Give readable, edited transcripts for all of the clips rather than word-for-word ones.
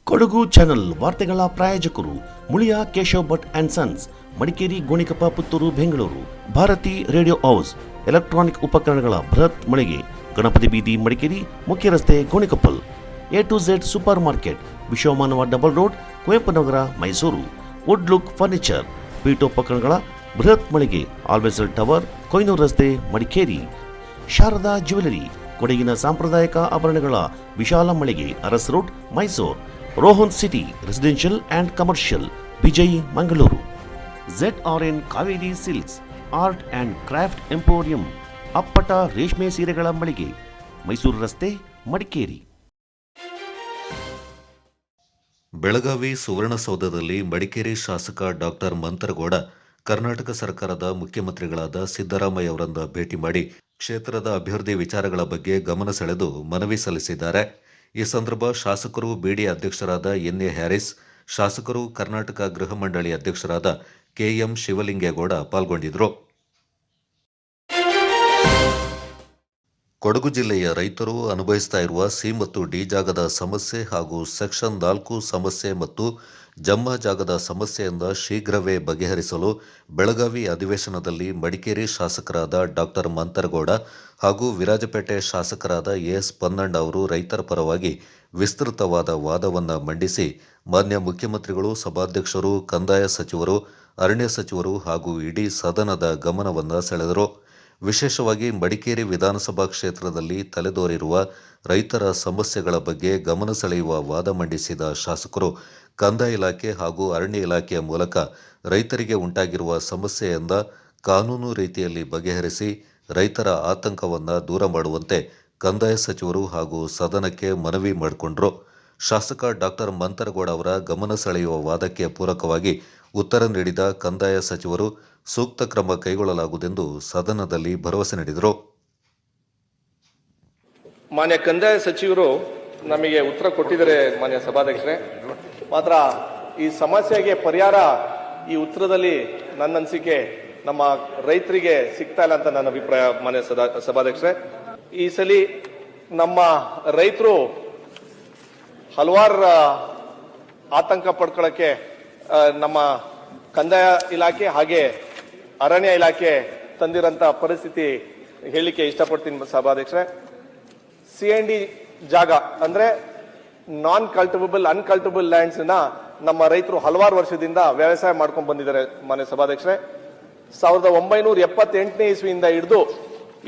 Kodagu channel ವಾರ್ತೆಗಳ ಪ್ರಾಯೋಜಕರು Muliya Keshav Bhat and sons, Madikeri, Gonikoppa, Puttur, Bengaluru. Bharati radio house, electronic ಉಪಕರಣಗಳ ಬೃಹತ್ ಮಳಿಗೆ, ಗಣಪತಿ ಬೀದಿ, ಮಡಿಕೇರಿ, ಮುಖ್ಯ ರಸ್ತೆ, Gonikoppal. A to Z super market, Vishwamanava double road, Kuvempu Nagar, Mysuru. Wood look furniture, ಪೀಠೋಪಕರಣಗಳ ಬೃಹತ್ ಮಳಿಗೆ, ಆಲ್ವೆಸಲ್ ಟವರ್, ಕೊಯ್ನೂರು ರಸ್ತೆ, ಮಡಿಕೇರಿ. ಶಾರದಾ ಜ್ಯುವೆಲರಿ, ಕೊಡಗಿನ ಸಾಂಪ್ರದಾಯಿಕ ಆಭರಣಗಳ ವಿಶಾಲ ಮಳಿಗೆ, Aras road, Mysuru. Rohan city residential and commercial, Vijay, Mangaluru. ZRN Kaveri silks, art and craft emporium, ಅಪ್ಪಟ ರೇಷ್ಮೆ ಸೀರೆಗಳ ಮಳಿಗೆ, ಮೈಸೂರು ರಸ್ತೆ, ಮಡಿಕೇರಿ. ಬೆಳಗಾವಿ ಸುವರ್ಣಸೌಧದಲ್ಲಿ ಮಡಿಕೇರಿ ಶಾಸಕ ಡಾಕ್ಟರ್ ಮಂತರಗೌಡ ಕರ್ನಾಟಕ ಸರ್ಕಾರದ ಮುಖ್ಯಮಂತ್ರಿಗಳಾದ ಸಿದ್ದರಾಮಯ್ಯ ಅವರನ್ನ ಭೇಟಿ ಮಾಡಿ ಕ್ಷೇತ್ರದ ಅಭಿವೃದ್ಧಿ ವಿಚಾರಗಳ ಬಗ್ಗೆ ಗಮನ ಸೆಳೆದು ಮನವಿ ಸಲ್ಲಿಸಿದ್ದಾರೆ. ಈ ಸಂದರ್ಭ ಶಾಸಕರು ಬಿಡಿ ಅಧ್ಯಕ್ಷರಾದ NA ಹ್ಯಾರಿಸ್, ಶಾಸಕರು ಕರ್ನಾಟಕ ಗೃಹ ಮಂಡಳಿ ಅಧ್ಯಕ್ಷರಾದ KM ಶಿವಲಿಂಗೇಗೌಡ ಪಾಲ್ಗೊಂಡಿದ್ದರು. ಕೊಡಗು ಜಿಲ್ಲೆಯ ರೈತರು ಅನುಭವಿಸ್ತಾ ಇರುವ ಸಿ ಮತ್ತು ಡಿ ಜಾಗದ ಸಮಸ್ಯೆ ಹಾಗೂ ಸೆಕ್ಷನ್ 4 ಸಮಸ್ಯೆ ಮತ್ತು ಜಮ್ಮಾ ಜಾಗದ ಸಮಸ್ಯೆಯಿಂದ ಶೀಘ್ರವೇ ಬಗೆಹರಿಸಲು ಬೆಳಗಾವಿ ಅಧಿವೇಶನದಲ್ಲಿ ಮಡಿಕೇರಿ ಶಾಸಕರಾದ ಡಾಕ್ಟರ್ ಮಂತರಗೌಡ ಹಾಗೂ ವಿರಾಜಪೇಟೆ ಶಾಸಕರಾದ AS ಪನ್ನಣ್ಣ ಅವರು ರೈತರ ಪರವಾಗಿ ವಿಸ್ತೃತವಾದ ವಾದವನ್ನು ಮಂಡಿಸಿ ಮಾನ್ಯ ಮುಖ್ಯಮಂತ್ರಿಗಳು, ಸಭಾಧ್ಯಕ್ಷರು, ಕಂದಾಯ ಸಚಿವರು, ಅರಣ್ಯ ಸಚಿವರು ಹಾಗೂ ಇಡೀ ಸದನದ ಗಮನವನ್ನು ಸೆಳೆದರು. ವಿಶೇಷವಾಗಿ ಮಡಿಕೇರಿ ವಿಧಾನಸಭಾ ಕ್ಷೇತ್ರದಲ್ಲಿ ತಲೆದೋರಿರುವ ರೈತರ ಸಮಸ್ಯೆಗಳ ಬಗ್ಗೆ ಗಮನ ಸೆಳೆಯುವ ವಾದ ಮಂಡಿಸಿದ ಶಾಸಕರು ಕಂದಾಯ ಇಲಾಖೆ ಹಾಗೂ ಅರಣ್ಯ ಇಲಾಖೆಯ ಮೂಲಕ ರೈತರಿಗೆ ಉಂಟಾಗಿರುವ ಸಮಸ್ಯೆಯಿಂದ ಕಾನೂನು ರೀತಿಯಲ್ಲಿ ಬಗೆಹರಿಸಿ ರೈತರ ಆತಂಕವನ್ನು ದೂರ ಮಾಡುವಂತೆ ಕಂದಾಯ ಸಚಿವರು ಹಾಗೂ ಸದನಕ್ಕೆ ಮನವಿ ಮಾಡಿಕೊಂಡರು. ಶಾಸಕ ಡಾಕ್ಟರ್ ಮಂತರಗೌಡ ಅವರ ಗಮನ ಸೆಳೆಯುವ ವಾದಕ್ಕೆ ಪೂರಕವಾಗಿ ಉತ್ತರ ನೀಡಿದ ಕಂದಾಯ ಸಚಿವರು ಸೂಕ್ತ ಕ್ರಮ ಕೈಗೊಳ್ಳಲಾಗುವುದೆಂದು ಸದನದಲ್ಲಿ ಭರವಸೆ ನೀಡಿದರು. ಮಾನ್ಯ ಕಂದಾಯ ಸಚಿವರು ನಮಗೆ ಉತ್ತರ ಕೊಟ್ಟಿದ್ದಾರೆ. ಮಾನ್ಯ ಸಭಾಧ್ಯಕ್ಷರೇ, ಮಾತ್ರ ಈ ಸಮಸ್ಯೆಗೆ ಪರಿಹಾರ ಈ ಉತ್ತರದಲ್ಲಿ ನನ್ನ ಅನಿಸಿಕೆ ನಮ್ಮ ರೈತರಿಗೆ ಸಿಗ್ತಾ ಇಲ್ಲ ಅಂತ ನನ್ನ ಅಭಿಪ್ರಾಯ. ಮಾನ್ಯ ಸಭಾಧ್ಯಕ್ಷರೇ, ಈ ಸಲ ನಮ್ಮ ರೈತರು ಹಲವಾರು ಆತಂಕ ಪಡ್ಕೊಳ್ಳಕ್ಕೆ ನಮ್ಮ ಕಂದಾಯ ಇಲಾಖೆ ಹಾಗೆ ಅರಣ್ಯ ಇಲಾಖೆ ತಂದಿರಂತ ಪರಿಸ್ಥಿತಿ ಹೇಳಲಿಕ್ಕೆ ಇಷ್ಟಪಡ್ತೀನಿ ಸಭಾಧ್ಯಕ್ಷರೇ. CND ಜಾಗ ಅಂದ್ರೆ ನಾನ್ ಕಲ್ಟಿವಬಲ್ ಅನ್ಕಲ್ಟಿವಬಲ್ ಲ್ಯಾಂಡ್ಸ್ ನ ನಮ್ಮ ರೈತರು ಹಲವಾರು ವರ್ಷದಿಂದ ವ್ಯವಸಾಯ ಮಾಡ್ಕೊಂಡು ಬಂದಿದ್ದಾರೆ. ಮಾನ್ಯ ಸಭಾಧ್ಯಕ್ಷರೇ, 1978ನೇ ಇಸ್ವಿಯಿಂದ ಹಿಡಿದು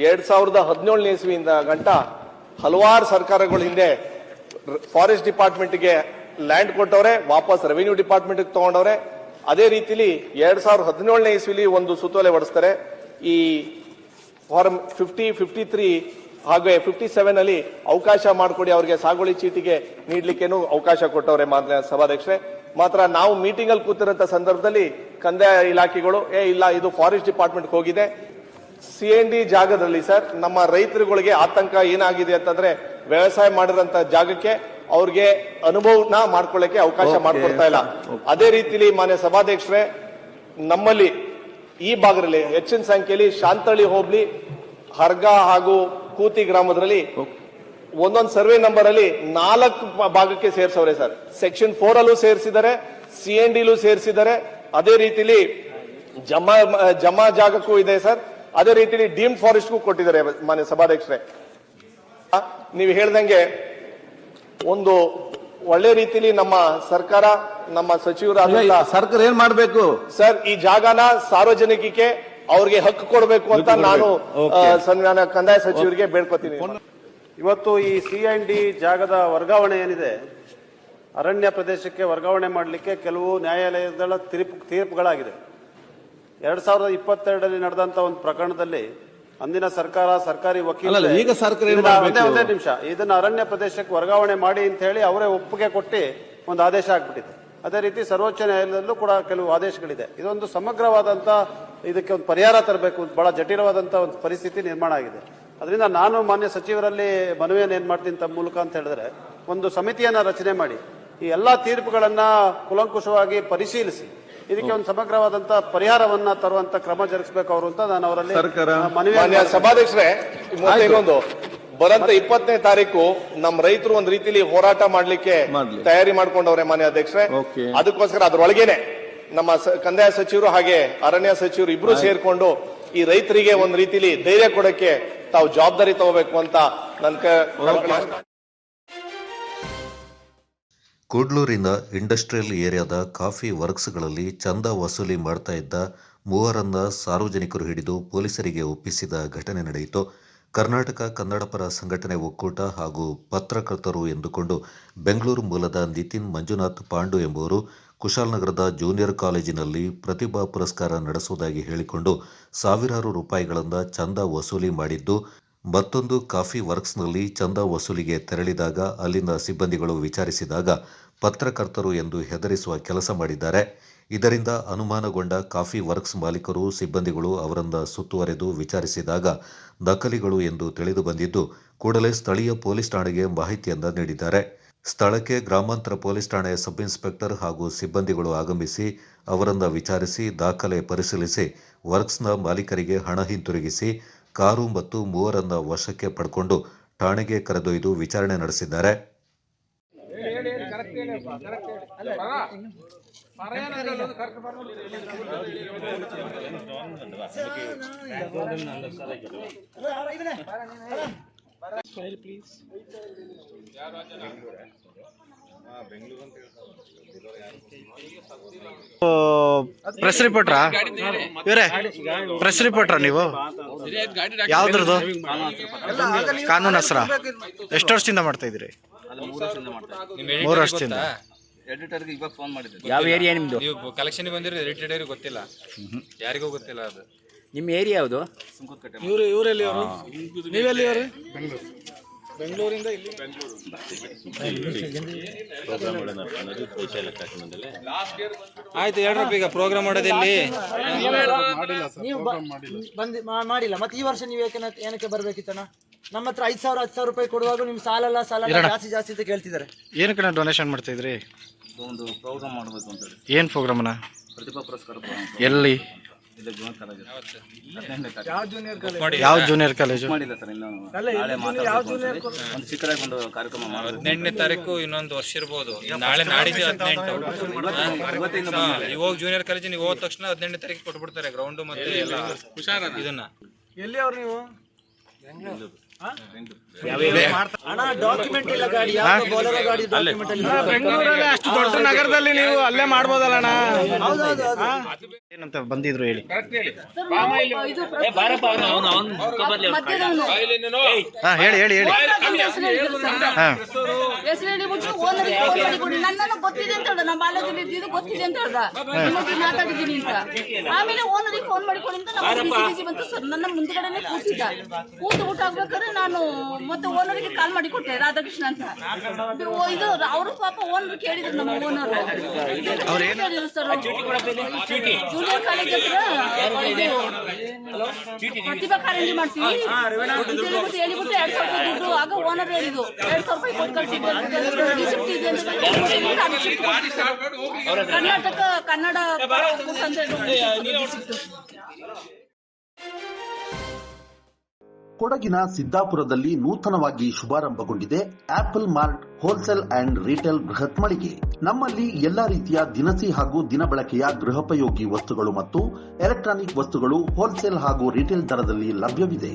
2017ನೇ ಇಸ್ವಿಯಿಂದ ಗಂಟ ಹಲವಾರು ಸರ್ಕಾರಗಳ ಹಿಂದೆ ಫಾರೆಸ್ಟ್ ಡಿಪಾರ್ಟ್ಮೆಂಟ್ಗೆ ಲ್ಯಾಂಡ್ ಕೊಟ್ಟವ್ರೆ, ವಾಪಸ್ ರೆವಿನ್ಯೂ ಡಿಪಾರ್ಟ್ಮೆಂಟ್ ತಗೊಂಡವ್ರೆ. ಅದೇ ರೀತಿಲಿ 2017ನೇ ಇಸ್ವಿಲಿ ಒಂದು ಸುತ್ತೋಲೆ ಹೊಡಿಸ್ತಾರೆ. ಈ ಫಾರ್ಮ್ 50, 53 ಹಾಗೆ 57 ಅಲ್ಲಿ ಅವಕಾಶ ಮಾಡಿಕೊಡಿ, ಅವ್ರಿಗೆ ಸಾಗುವಳಿ ಚೀಟಿಗೆ ನೀಡ್ಲಿಕ್ಕೇನು ಅವಕಾಶ ಕೊಟ್ಟವ್ರೆ. ಮಾನ್ಯ ಸಭಾಧ್ಯಕ್ಷರೇ, ಮಾತ್ರ ನಾವು ಮೀಟಿಂಗ್ ಅಲ್ಲಿ ಕೂತಿರಂತ ಸಂದರ್ಭದಲ್ಲಿ ಕಂದಾಯ ಇಲಾಖೆಗಳು ಇಲ್ಲ, ಇದು ಫಾರೆಸ್ಟ್ ಡಿಪಾರ್ಟ್ಮೆಂಟ್ ಹೋಗಿದೆ. CND ಜಾಗದಲ್ಲಿ ಸರ್ ನಮ್ಮ ರೈತರುಗಳಿಗೆ ಆತಂಕ ಏನಾಗಿದೆ ಅಂತಂದ್ರೆ ವ್ಯವಸಾಯ ಮಾಡಿರೋಂತ ಜಾಗಕ್ಕೆ ಅವ್ರಿಗೆ ಅನುಭವನ ಮಾಡ್ಕೊಳ್ಳಕ್ಕೆ ಅವಕಾಶ ಮಾಡಿಕೊಡ್ತಾ ಇಲ್ಲ. ಅದೇ ರೀತಿಲಿ ಮಾನ್ಯ ಸಭಾಧ್ಯಕ್ಷರೇ, ನಮ್ಮಲ್ಲಿ ಈ ಭಾಗದಲ್ಲಿ ಹೆಚ್ಚಿನ ಸಂಖ್ಯೆಯಲ್ಲಿ ಶಾಂತಳ್ಳಿ ಹೋಬಳಿ, ಹರ್ಗ ಹಾಗೂ ಕೂತಿ ಗ್ರಾಮದಲ್ಲಿ ಒಂದೊಂದು ಸರ್ವೆ ನಂಬರ್ ಅಲ್ಲಿ 4 ಭಾಗಕ್ಕೆ ಸೇರಿಸವ್ರೆ ಸರ್. ಸೆಕ್ಷನ್ 4 ಅಲ್ಲೂ ಸೇರಿಸಿದ್ದಾರೆ, CND ಲೂ ಸೇರಿಸಿದ್ದಾರೆ. ಅದೇ ರೀತಿಲಿ ಜಮಾ ಜಾಗಕ್ಕೂ ಇದೆ ಸರ್. ಅದೇ ರೀತಿಲಿ ಡೀಮ್ಡ್ ಫಾರೆಸ್ಟ್ಗೂ ಕೊಟ್ಟಿದ್ದಾರೆ. ಮಾನ್ಯ ಸಭಾಧ್ಯಕ್ಷರೇ, ನೀವು ಹೇಳ್ದಂಗೆ ಒಂದು ಒಳ್ಳೆ ರೀತಿಲಿ ನಮ್ಮ ಸರ್ಕಾರ, ನಮ್ಮ ಸಚಿವರಾದ ಸರ್ಕಾರ ಏನ್ ಮಾಡಬೇಕು ಸರ್, ಈ ಜಾಗನ ಸಾರ್ವಜನಿಕಕ್ಕೆ ಅವ್ರಿಗೆ ಹಕ್ಕು ಕೊಡಬೇಕು ಅಂತ ನಾನು ಕಂದಾಯ ಸಚಿವರಿಗೆ ಬೇಡ್ಕೊತೀನಿ. ಇವತ್ತು ಈ CND ಜಾಗದ ವರ್ಗಾವಣೆ ಏನಿದೆ, ಅರಣ್ಯ ಪ್ರದೇಶಕ್ಕೆ ವರ್ಗಾವಣೆ ಮಾಡಲಿಕ್ಕೆ ಕೆಲವು ನ್ಯಾಯಾಲಯದ ತೀರ್ಪುಗಳಾಗಿದೆ. 2022ರಲ್ಲಿ ನಡೆದಂತ ಒಂದು ಪ್ರಕರಣದಲ್ಲಿ ಅಂದಿನ ಸರ್ಕಾರ, ಸರ್ಕಾರಿ ವಕೀಲರು ಈಗ ಸರ್ಕಾರ ಒಂದೇ ನಿಮಿಷ ಇದನ್ನ ಅರಣ್ಯ ಪ್ರದೇಶಕ್ಕೆ ವರ್ಗಾವಣೆ ಮಾಡಿ ಅಂತ ಹೇಳಿ ಅವರೇ ಒಪ್ಪಿಗೆ ಕೊಟ್ಟು ಒಂದು ಆದೇಶ ಆಗ್ಬಿಟ್ಟಿದೆ. ಅದೇ ರೀತಿ ಸರ್ವೋಚ್ಚ ನ್ಯಾಯಾಲಯದಲ್ಲೂ ಕೂಡ ಕೆಲವು ಆದೇಶಗಳಿದೆ. ಇದೊಂದು ಸಮಗ್ರವಾದಂತ ಇದಕ್ಕೆ ಒಂದು ಪರಿಹಾರ ತರಬೇಕು. ಬಹಳ ಜಟಿಲವಾದಂತ ಒಂದು ಪರಿಸ್ಥಿತಿ ನಿರ್ಮಾಣ ಆಗಿದೆ. ಅದರಿಂದ ನಾನು ಮಾನ್ಯ ಸಚಿವರಲ್ಲಿ ಮನವಿಯನ್ನು ಏನ್ ಮಾಡ್ತೀನಿ ತಮ್ಮ ಮೂಲಕ ಅಂತ ಹೇಳಿದ್ರೆ, ಒಂದು ಸಮಿತಿಯನ್ನ ರಚನೆ ಮಾಡಿ ಈ ಎಲ್ಲಾ ತೀರ್ಪುಗಳನ್ನ ಕೂಲಂಕುಷವಾಗಿ ಪರಿಶೀಲಿಸಿ ಇದಕ್ಕೆ ಒಂದು ಸಮಗ್ರವಾದಂತ ಪರಿಹಾರವನ್ನ ತರುವಂತ ಕ್ರಮ ಜರುಗಿಸಬೇಕು ಅವರು ಅಂತ ನಾನು ಅವರಲ್ಲಿ ಮನವಿ. ಸಭಾಧ್ಯಕ್ಷರೇ, ಇನ್ನೊಂದು ಬರಂತ 20ನೇ ತಾರೀಕು ನಮ್ಮ ರೈತರು ಒಂದ್ ರೀತಿಲಿ ಹೋರಾಟ ಮಾಡ್ಲಿಕ್ಕೆ ತಯಾರಿ ಮಾಡ್ಕೊಂಡವ್ರೆ ಮಾನ್ಯ ಅಧ್ಯಕ್ಷರೇ. ಅದಕ್ಕೋಸ್ಕರ ಅದ್ರೊಳಗೇನೆ ನಮ್ಮ ಕಂದಾಯ ಸಚಿವರು ಹಾಗೆ ಅರಣ್ಯ ಸಚಿವರು ಇಬ್ರು ಸೇರ್ಕೊಂಡು ಈ ರೈತರಿಗೆ ಒಂದ್ ರೀತಿಲಿ ಧೈರ್ಯ ಕೊಡಕ್ಕೆ ತಾವು ಜವಾಬ್ದಾರಿ ತಗೋಬೇಕು ಅಂತ ಕೂಡ್ಲೂರಿನ ಇಂಡಸ್ಟ್ರಿಯಲ್ ಏರಿಯಾದ ಕಾಫಿ ವರ್ಕ್ಸ್ಗಳಲ್ಲಿ ಚಂದ ವಸೂಲಿ ಮಾಡ್ತಾ ಇದ್ದ ಮೂವರನ್ನ ಸಾರ್ವಜನಿಕರು ಹಿಡಿದು ಪೊಲೀಸರಿಗೆ ಒಪ್ಪಿಸಿದ ಘಟನೆ ನಡೆಯಿತು. ಕರ್ನಾಟಕ ಕನ್ನಡಪರ ಸಂಘಟನೆ ಒಕ್ಕೂಟ ಹಾಗೂ ಪತ್ರಕರ್ತರು ಎಂದುಕೊಂಡು ಬೆಂಗಳೂರು ಮೂಲದ ನಿತಿನ್ ಮಂಜುನಾಥ್ ಪಾಂಡು ಎಂಬುವರು ಕುಶಾಲನಗರದ ಜೂನಿಯರ್ ಕಾಲೇಜಿನಲ್ಲಿ ಪ್ರತಿಭಾ ಪುರಸ್ಕಾರ ನಡೆಸುವುದಾಗಿ ಹೇಳಿಕೊಂಡು ಸಾವಿರಾರು ರೂಪಾಯಿಗಳಿಂದ ಚಂದ ವಸೂಲಿ ಮಾಡಿದ್ದು, ಮತ್ತೊಂದು ಕಾಫಿ ವರ್ಕ್ಸ್ನಲ್ಲಿ ಚಂದ ವಸೂಲಿಗೆ ತೆರಳಿದಾಗ ಅಲ್ಲಿನ ಸಿಬ್ಬಂದಿಗಳು ವಿಚಾರಿಸಿದಾಗ ಪತ್ರಕರ್ತರು ಎಂದು ಹೆದರಿಸುವ ಕೆಲಸ ಮಾಡಿದ್ದಾರೆ. ಇದರಿಂದ ಅನುಮಾನಗೊಂಡ ಕಾಫಿ ವರ್ಕ್ಸ್ ಮಾಲೀಕರು ಸಿಬ್ಬಂದಿಗಳು ಅವರನ್ನು ಸುತ್ತುವರೆದು ವಿಚಾರಿಸಿದಾಗ ನಕಲಿಗಳು ಎಂದು ತಿಳಿದು ಬಂದಿದ್ದು, ಕೂಡಲೇ ಸ್ಥಳೀಯ ಪೊಲೀಸ್ ಠಾಣೆಗೆ ಮಾಹಿತಿಯನ್ನ ನೀಡಿದ್ದಾರೆ. ಸ್ಥಳಕ್ಕೆ ಗ್ರಾಮಾಂತರ ಪೊಲೀಸ್ ಠಾಣೆಯ ಸಬ್ ಇನ್ಸ್ಪೆಕ್ಟರ್ ಹಾಗೂ ಸಿಬ್ಬಂದಿಗಳು ಆಗಮಿಸಿ ಅವರನ್ನು ವಿಚಾರಿಸಿ ದಾಖಲೆ ಪರಿಶೀಲಿಸಿ ವರ್ಕ್ಸ್ನ ಮಾಲೀಕರಿಗೆ ಹಣ ಹಿಂತಿರುಗಿಸಿ ಕಾರು ಮತ್ತು ಮೂವರನ್ನ ವಶಕ್ಕೆ ಪಡ್ಕೊಂಡು ಠಾಣೆಗೆ ಕರೆದೊಯ್ದು ವಿಚಾರಣೆ ನಡೆಸಿದ್ದಾರೆ. ಪ್ರೆಸ್ ರಿಪೋರ್ಟ್ರಾ ಇವರೇ? ಪ್ರೆಸ್ ರಿಪೋರ್ಟ್ರಾ ನೀವು? ಯಾವ್ದ್ರದ್ದು ಕಾನೂನು ಹೆಸರ? ಎಷ್ಟು ವರ್ಷದಿಂದ ಮಾಡ್ತಾ ಇದ್ರಿ? 3 ವರ್ಷದಿಂದ. ಎಡಿಟರ್ಗೆ ಇವಾಗ ಫೋನ್ ಮಾಡಿದ್ದೆ. ಯಾವ ಏರಿಯಾ ನಿಮ್ದು? ನೀವು ಕಲೆಕ್ಷನ್ ಬಂದಿರೋ ಎಡಿಟರ್ ಗೊತ್ತಿಲ್ಲ, ಯಾರಿಗೂ ಗೊತ್ತಿಲ್ಲ. ಅದು ನಿಮ್ಮ ಏರಿಯಾ ಯಾವುದು? ಇವರೆಲ್ಲಿ ಅವರು? ನೀವೆಲ್ಲಿ ಅವರು? ಬೆಂಗಳೂರಿಂದ ಇಲ್ಲಿ ಆಯ್ತು ಹೇಳ್ರಪ್ಪ. ಈಗ ಪ್ರೋಗ್ರಾಮ್ ಮಾಡೋದಿಲ್ಲಿ ಮಾಡಿಲ್ಲ. ಮತ್ತೆ ಈ ವರ್ಷ ನೀವು ಏನಕ್ಕೆ ಬರ್ಬೇಕಿತ್ತಣ್ಣ? ನಮ್ಮ ಹತ್ರ 5,000 10,000 ರೂಪಾಯಿ ಕೊಡುವಾಗ ನಿಮ್ ಸಾಲ ಜಾಸ್ತಿ ಅಂತ ಕೇಳ್ತಿದ್ದಾರೆ. ಏನಕ್ಕೆ ಡೊನೇಷನ್ ಮಾಡ್ತಾ ಇದ್ರಿ? ಒಂದು ಪ್ರೋಗ್ರಾಮ್ ಮಾಡಬೇಕು ಅಂತ ಹೇಳಿ. ಏನ್ ಪ್ರೋಗ್ರಾಮ್ನ? ಪ್ರತಿಭಾ ಪುರಸ್ಕಾರ. ಎಲ್ಲಿ? ಯಾವ ಜೂನಿಯರ್ ಕಾಲೇಜು? ಮಾಡಿಲ್ಲ ಸರ್, ಇನ್ನು ಒಂದು ಚಿಕ್ಕದಾಗಿ ಒಂದು ಕಾರ್ಯಕ್ರಮ ಮಾಡೋದು. 18ನೇ ತಾರೀಕು ಇನ್ನೊಂದು ವರ್ಷ ಇರ್ಬೋದು. ನಾಳೆ ನಾಡಿದ್ದು 18. ಇವಾಗ ಜೂನಿಯರ್ ಕಾಲೇಜ್ ನೀವು ಹೋದ ತಕ್ಷಣ 18ನೇ ತಾರೀಕು ಕೊಟ್ಬಿಡ್ತಾರೆ ಗ್ರೌಂಡ್ ಮತ್ತೆ ಇದನ್ನ. ಎಲ್ಲಿ ಅವ್ರು ನೀವು? ಬೆಂಗಳೂರಲ್ಲಿ ಅಷ್ಟು ದೊಡ್ಡ ನಗರದಲ್ಲಿ ನೀವು ಅಲ್ಲೇ ಮಾಡ್ಬೋದಲ್ಲ? ಏನಂತ ಬಂದಿದ್ರು ಹೇಳಿ. ಹೇಳಿ ಹೇಳಿ ಹೇಳಿ. ನನ್ನನ್ನು ಗೊತ್ತಿದೆ ಅಂತ ಹೇಳ್ದ, ನಮ್ಮ ಬಾಲ್ಯದಲ್ಲಿ ಇದ್ದಿದ್ದು ಗೊತ್ತಿದೆ ಅಂತ ಹೇಳ್ದ, ಮಾತಾಡಿದ್ದೀನಿ ಅಂತ. ಆಮೇಲೆ ಓನರಿಗೆ ಫೋನ್ ಮಾಡಿಕೊಂಡು ಬಂತು ಸರ್. ನನ್ನ ಮುಂದ್ಗಡೆನೆ ಕೂತಿದ್ದ. ಕೂತು ಊಟ ಆಗ್ಬೇಕಾದ್ರೆ ನಾನು ಮತ್ತೆ ಓನರಿಗೆ ಕಾಲ್ ಮಾಡಿ ಕೊಟ್ಟೆ, ರಾಧಾಕೃಷ್ಣ ಅಂತ. ಇದು ಅವರು ಪಾಪ ಓನರ್ ಕೇಳಿದ್ರು, ನಮ್ಮ ಓನರ್ ಕೇಳಿದ್ರು ಸರ್. ಜೂನಿಯರ್ ಕಾಲೇಜ್ ಹತ್ರ ಪ್ರತಿಭಾ ಕಾರಂಜಿ ಮಾಡ್ತೀವಿ ಹೇಳಿಬಿಟ್ಟು 2,000 ದುಡ್ಡು. ಆಗ ಓನರ್ ಹೇಳಿದ್ದು 2,000 ರೂಪಾಯಿ ಕೊಟ್ಟು ಕಳ್ಸಿದ್ದು. ಕರ್ನಾಟಕ ಕನ್ನಡ ಕೊಡಗಿನ ಸಿದ್ದಾಪುರದಲ್ಲಿ ನೂತನವಾಗಿ ಶುಭಾರಂಭಗೊಂಡಿದೆ apple mart wholesale and retail ಬೃಹತ್ ಮಳಿಗೆ. ನಮ್ಮಲ್ಲಿ ಎಲ್ಲಾ ರೀತಿಯ ದಿನಸಿ ಹಾಗೂ ದಿನಬಳಕೆಯ ಗೃಹೋಪಯೋಗಿ ವಸ್ತುಗಳು ಮತ್ತು ಎಲೆಕ್ಟ್ರಾನಿಕ್ ವಸ್ತುಗಳು ಹೋಲ್ಸೇಲ್ ಹಾಗೂ ರಿಟೇಲ್ ದರದಲ್ಲಿ ಲಭ್ಯವಿದೆ.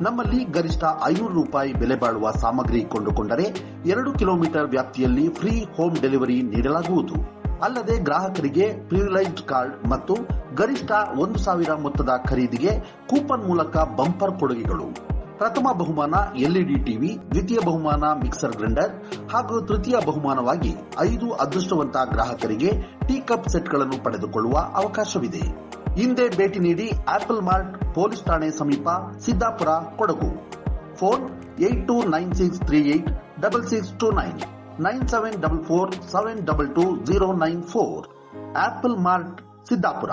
ನಮ್ಮಲ್ಲಿ ಗರಿಷ್ಠ 500 ರೂಪಾಯಿ ಬೆಲೆ ಬಾಳುವ ಸಾಮಗ್ರಿ ಕೊಂಡುಕೊಂಡರೆ 2 ಕಿಲೋಮೀಟರ್ ವ್ಯಾಪ್ತಿಯಲ್ಲಿ ಫ್ರೀ ಹೋಮ್ ಡೆಲಿವರಿ ನೀಡಲಾಗುವುದು. ಅಲ್ಲದೆ ಗ್ರಾಹಕರಿಗೆ ಪ್ರಿವಿಲೈಜ್ಡ್ ಕಾರ್ಡ್ ಮತ್ತು ಗರಿಷ್ಠ 1,000 ಮೊತ್ತದ ಖರೀದಿಗೆ ಕೂಪನ್ ಮೂಲಕ ಬಂಪರ್ ಕೊಡುಗೆಗಳು. ಪ್ರಥಮ ಬಹುಮಾನ ಎಲ್ಇಡಿ ಟಿವಿ, ದ್ವಿತೀಯ ಬಹುಮಾನ ಮಿಕ್ಸರ್ ಗ್ರೈಂಡರ್ ಹಾಗೂ ತೃತೀಯ ಬಹುಮಾನವಾಗಿ 5 ಅದೃಷ್ಟವಂತ ಗ್ರಾಹಕರಿಗೆ ಟೀ ಕಪ್ ಸೆಟ್ಗಳನ್ನು ಪಡೆದುಕೊಳ್ಳುವ ಅವಕಾಶವಿದೆ. ಹಿಂದೆ ಭೇಟಿ ನೀಡಿ ಆಪಲ್ ಮಾರ್ಟ್ ಪೊಲೀಸ್ ಠಾಣೆ ಸಮೀಪ Siddapur, Kodagu. Phone 8296386629 9744722094. Apple mart Siddapur.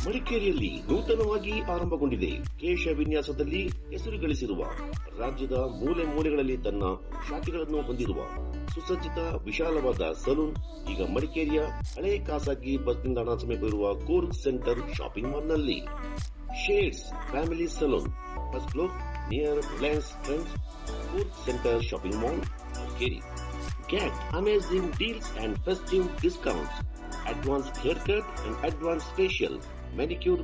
ಮಡಿಕೇರಿಯಲ್ಲಿ ನೂತನವಾಗಿ ಆರಂಭಗೊಂಡಿದೆ. ಕೇಶ ವಿನ್ಯಾಸದಲ್ಲಿ ಹೆಸರು ಗಳಿಸಿರುವ, ರಾಜ್ಯದ ಮೂಲೆ ಮೂಲೆಗಳಲ್ಲಿ ತನ್ನ ಶಾಖೆಗಳನ್ನು ಹೊಂದಿರುವ ಸುಸಜ್ಜಿತ ವಿಶಾಲವಾದ ಸಲೂನ್ ಈಗ ಮಡಿಕೇರಿಯ ಹಳೆ ಖಾಸಗಿ ಬಸ್ ನಿಲ್ದಾಣ ಸಮೀಪವಿರುವ ಕೂರ್ಗ್ ಸೆಂಟರ್ ಶಾಪಿಂಗ್ ಮಾಲ್ನಲ್ಲಿ. Shades family salon, first floor near Reliance trends, Coorg centre shopping mall, Madikeri. Get amazing deals and festive discounts. Advanced haircut and advanced facial, manicure,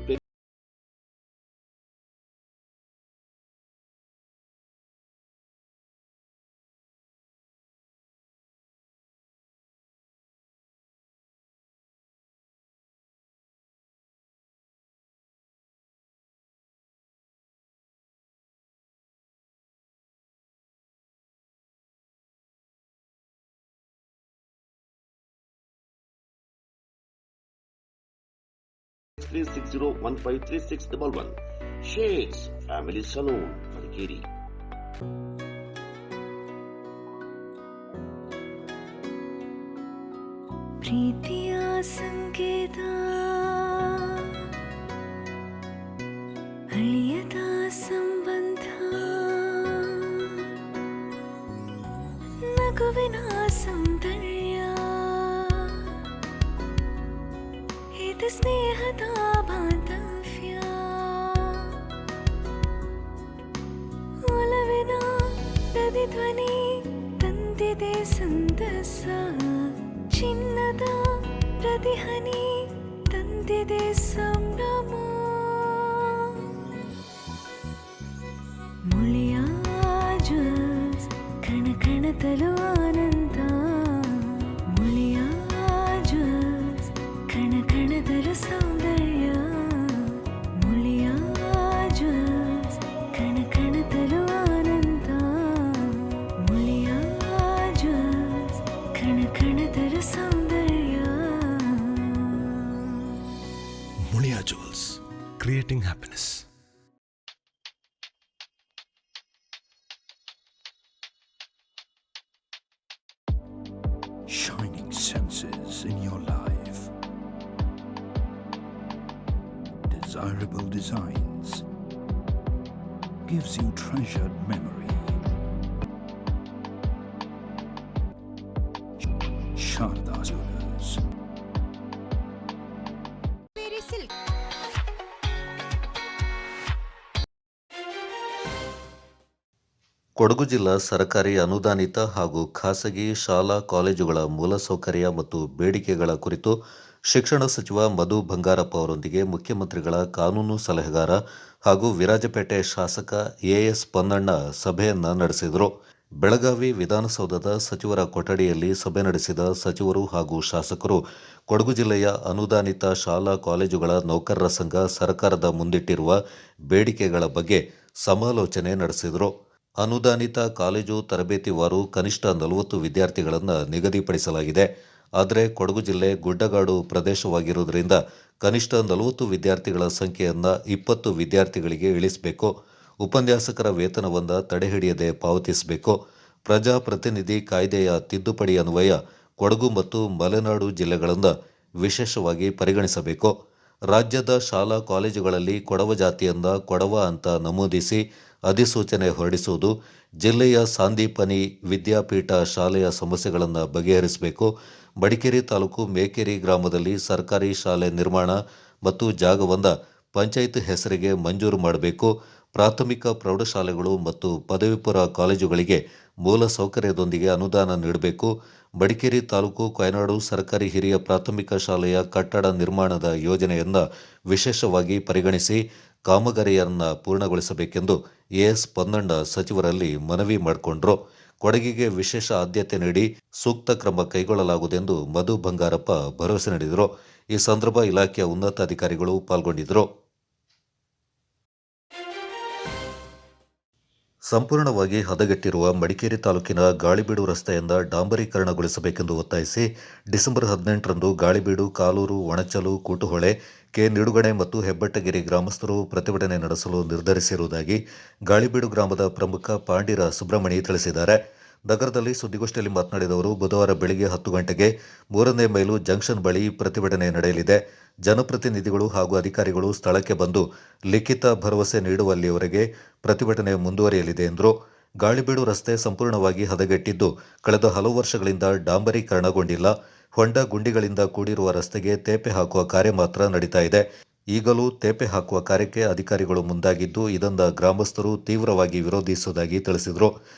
(360153611). Shades Family Saloon, Madikeri. ಪ್ರೀತಿಯ ಸಂಕೇತ ಅಳಿಯದ ಸಂಬಂಧ, ನಗುವಿನ ಸೌಂದರ್ಯ, ಇದು ಸ್ನೇಹದ ಬಾಂಧವ್ಯ, ಒಲವಿನ ಪ್ರತಿಧ್ವನಿ ತಂದಿದೆ ಸಂದಸ, ಚಿನ್ನದ ಪ್ರತಿಹನಿ ತಂದಿದೆ ಸಂಭ್ರಮ. ಮುಳಿಯ ಜ್ಯೂಸ್ ಕಣ ಕಣದಲು ಆನಂದ, ಮುಳಿಯ ಜ್ಯೂಸ್ ಕಣ ಕಣದಲು ಸೌಂದರ್ಯ, ಮುಳಿಯ ಜ್ಯೂಸ್ ಕಣ ಕಣದಲು ಆನಂದ, ಮುಳಿಯ ಜ್ಯೂಸ್ ಕಣ ಕಣದಲು ಸೌಂದರ್ಯ. ಮುಳಿಯಾ ಜ್ಯೂಸ್, creating happiness. Shining senses in your life. Desirable designs. Gives you treasured memory. Sharda Jewelers. Kodagu ಜಿಲ್ಲಾ ಸರ್ಕಾರಿ ಅನುದಾನಿತ ಹಾಗೂ ಖಾಸಗಿ ಶಾಲಾ ಕಾಲೇಜುಗಳ ಮೂಲಸೌಕರ್ಯ ಮತ್ತು ಬೇಡಿಕೆಗಳ ಕುರಿತು ಶಿಕ್ಷಣ ಸಚಿವ ಮಧು ಬಂಗಾರಪ್ಪ ಅವರೊಂದಿಗೆ ಮುಖ್ಯಮಂತ್ರಿಗಳ ಕಾನೂನು ಸಲಹೆಗಾರ ಹಾಗೂ ವಿರಾಜಪೇಟೆ ಶಾಸಕ ಎಎಸ್ ಪೊನ್ನಣ್ಣ ಸಭೆಯನ್ನ ನಡೆಸಿದರು. ಬೆಳಗಾವಿ ವಿಧಾನಸೌಧದ ಸಚಿವರ ಕೊಠಡಿಯಲ್ಲಿ ಸಭೆ ನಡೆಸಿದ ಸಚಿವರು ಹಾಗೂ ಶಾಸಕರು ಕೊಡಗು ಜಿಲ್ಲೆಯ ಅನುದಾನಿತ ಶಾಲಾ ಕಾಲೇಜುಗಳ ನೌಕರರ ಸಂಘ ಸರ್ಕಾರದ ಮುಂದಿಟ್ಟಿರುವ ಬೇಡಿಕೆಗಳ ಬಗ್ಗೆ ಸಮಾಲೋಚನೆ ನಡೆಸಿದರು. ಅನುದಾನಿತ ಕಾಲೇಜು ತರಬೇತಿವಾರು ಕನಿಷ್ಠ 40 ವಿದ್ಯಾರ್ಥಿಗಳನ್ನು ನಿಗದಿಪಡಿಸಲಾಗಿದೆ. ಆದರೆ ಕೊಡಗು ಜಿಲ್ಲೆ ಗುಡ್ಡಗಾಡು ಪ್ರದೇಶವಾಗಿರುವುದರಿಂದ ಕನಿಷ್ಠ 40 ವಿದ್ಯಾರ್ಥಿಗಳ ಸಂಖ್ಯೆಯನ್ನು 20 ವಿದ್ಯಾರ್ಥಿಗಳಿಗೆ ಇಳಿಸಬೇಕು. ಉಪನ್ಯಾಸಕರ ವೇತನವನ್ನು ತಡೆಹಿಡಿಯದೆ ಪಾವತಿಸಬೇಕು. ಪ್ರಜಾಪ್ರತಿನಿಧಿ ಕಾಯ್ದೆಯ ತಿದ್ದುಪಡಿ ಅನ್ವಯ ಕೊಡಗು ಮತ್ತು ಮಲೆನಾಡು ಜಿಲ್ಲೆಗಳನ್ನು ವಿಶೇಷವಾಗಿ ಪರಿಗಣಿಸಬೇಕು. ರಾಜ್ಯದ ಶಾಲಾ ಕಾಲೇಜುಗಳಲ್ಲಿ ಕೊಡವ ಜಾತಿಯಿಂದ ಕೊಡವ ಅಂತ ನಮೂದಿಸಿ ಅಧಿಸೂಚನೆ ಹೊರಡಿಸುವುದು, ಜಿಲ್ಲೆಯ ಸಾಂದೀಪನಿ ವಿದ್ಯಾಪೀಠ ಶಾಲೆಯ ಸಮಸ್ಯೆಗಳನ್ನು ಬಗೆಹರಿಸಬೇಕು. ಮಡಿಕೇರಿ ತಾಲೂಕು ಮೇಕೇರಿ ಗ್ರಾಮದಲ್ಲಿ ಸರ್ಕಾರಿ ಶಾಲೆ ನಿರ್ಮಾಣ ಮತ್ತು ಜಾಗವನ್ನು ಪಂಚಾಯತ್ ಹೆಸರಿಗೆ ಮಂಜೂರು ಮಾಡಬೇಕು. ಪ್ರಾಥಮಿಕ ಪ್ರೌಢಶಾಲೆಗಳು ಮತ್ತು ಪದವಿ ಪೂರ್ವ ಕಾಲೇಜುಗಳಿಗೆ ಮೂಲ ಸೌಕರ್ಯದೊಂದಿಗೆ ಅನುದಾನ ನೀಡಬೇಕು. ಮಡಿಕೇರಿ ತಾಲೂಕು ಕೊಯನಾಡು ಸರ್ಕಾರಿ ಹಿರಿಯ ಪ್ರಾಥಮಿಕ ಶಾಲೆಯ ಕಟ್ಟಡ ನಿರ್ಮಾಣದ ಯೋಜನೆಯನ್ನು ವಿಶೇಷವಾಗಿ ಪರಿಗಣಿಸಿ ಕಾಮಗಾರಿಯನ್ನು ಪೂರ್ಣಗೊಳಿಸಬೇಕೆಂದು ಎಎಸ್ ಪೊನ್ನಣ್ಣ ಸಚಿವರಲ್ಲಿ ಮನವಿ ಮಾಡಿಕೊಂಡರು. ಕೊಡಗಿಗೆ ವಿಶೇಷ ಆದ್ಯತೆ ನೀಡಿ ಸೂಕ್ತ ಕ್ರಮ ಕೈಗೊಳ್ಳಲಾಗುವುದೆಂದು ಮಧು ಬಂಗಾರಪ್ಪ ಭರವಸೆ ನೀಡಿದರು. ಈ ಸಂದರ್ಭ ಇಲಾಖೆಯ ಉನ್ನತ ಅಧಿಕಾರಿಗಳು ಪಾಲ್ಗೊಂಡಿದ್ದರು. ಸಂಪೂರ್ಣವಾಗಿ ಹದಗೆಟ್ಟಿರುವ ಮಡಿಕೇರಿ ತಾಲೂಕಿನ ಗಾಳಿಬೀಡು ರಸ್ತೆಯಿಂದ ಡಾಂಬರೀಕರಣಗೊಳಿಸಬೇಕೆಂದು ಒತ್ತಾಯಿಸಿ ಡಿಸೆಂಬರ್ 18ರಂದು ಗಾಳಿಬೀಡು, ಕಾಲೂರು, ಒಣಚಲು, ಕೂಟುಹೊಳೆ, ಕೆ. ನಿಡುಗಣೆ ಮತ್ತು ಹೆಬ್ಬಟ್ಟಗಿರಿ ಗ್ರಾಮಸ್ಥರು ಪ್ರತಿಭಟನೆ ನಡೆಸಲು ನಿರ್ಧರಿಸಿರುವುದಾಗಿ ಗಾಳಿಬೀಡು ಗ್ರಾಮದ ಪ್ರಮುಖ ಪಾಂಡಿರ ಸುಬ್ರಹ್ಮಣಿ ತಿಳಿಸಿದ್ದಾರೆ. ನಗರದಲ್ಲಿ ಸುದ್ದಿಗೋಷ್ಠಿಯಲ್ಲಿ ಮಾತನಾಡಿದ ಅವರು, ಬುಧವಾರ ಬೆಳಗ್ಗೆ 10 ಗಂಟೆಗೆ 3ನೇ ಮೈಲು ಜಂಕ್ಷನ್ ಬಳಿ ಪ್ರತಿಭಟನೆ ನಡೆಯಲಿದೆ. ಜನಪ್ರತಿನಿಧಿಗಳು ಹಾಗೂ ಅಧಿಕಾರಿಗಳು ಸ್ಥಳಕ್ಕೆ ಬಂದು ಲಿಖಿತ ಭರವಸೆ ನೀಡುವಲ್ಲಿಯವರೆಗೆ ಪ್ರತಿಭಟನೆ ಮುಂದುವರಿಯಲಿದೆ ಎಂದರು. ಗಾಳಿಬೀಡು ರಸ್ತೆ ಸಂಪೂರ್ಣವಾಗಿ ಹದಗೆಟ್ಟಿದ್ದು, ಕಳೆದ ಹಲವು ವರ್ಷಗಳಿಂದ ಡಾಂಬರೀಕರಣಗೊಂಡಿಲ್ಲ. ಹೊಂಡ ಗುಂಡಿಗಳಿಂದ ಕೂಡಿರುವ ರಸ್ತೆಗೆ ತೇಪೆ ಹಾಕುವ ಕಾರ್ಯ ಮಾತ್ರ ನಡೀತಾ ಇದೆ. ಈಗಲೂ ತೇಪೆ ಹಾಕುವ ಕಾರ್ಯಕ್ಕೆ ಅಧಿಕಾರಿಗಳು ಮುಂದಾಗಿದ್ದು, ಇದನ್ನು ಗ್ರಾಮಸ್ಥರು ತೀವ್ರವಾಗಿ ವಿರೋಧಿಸುವುದಾಗಿ ತಿಳಿಸಿದರು.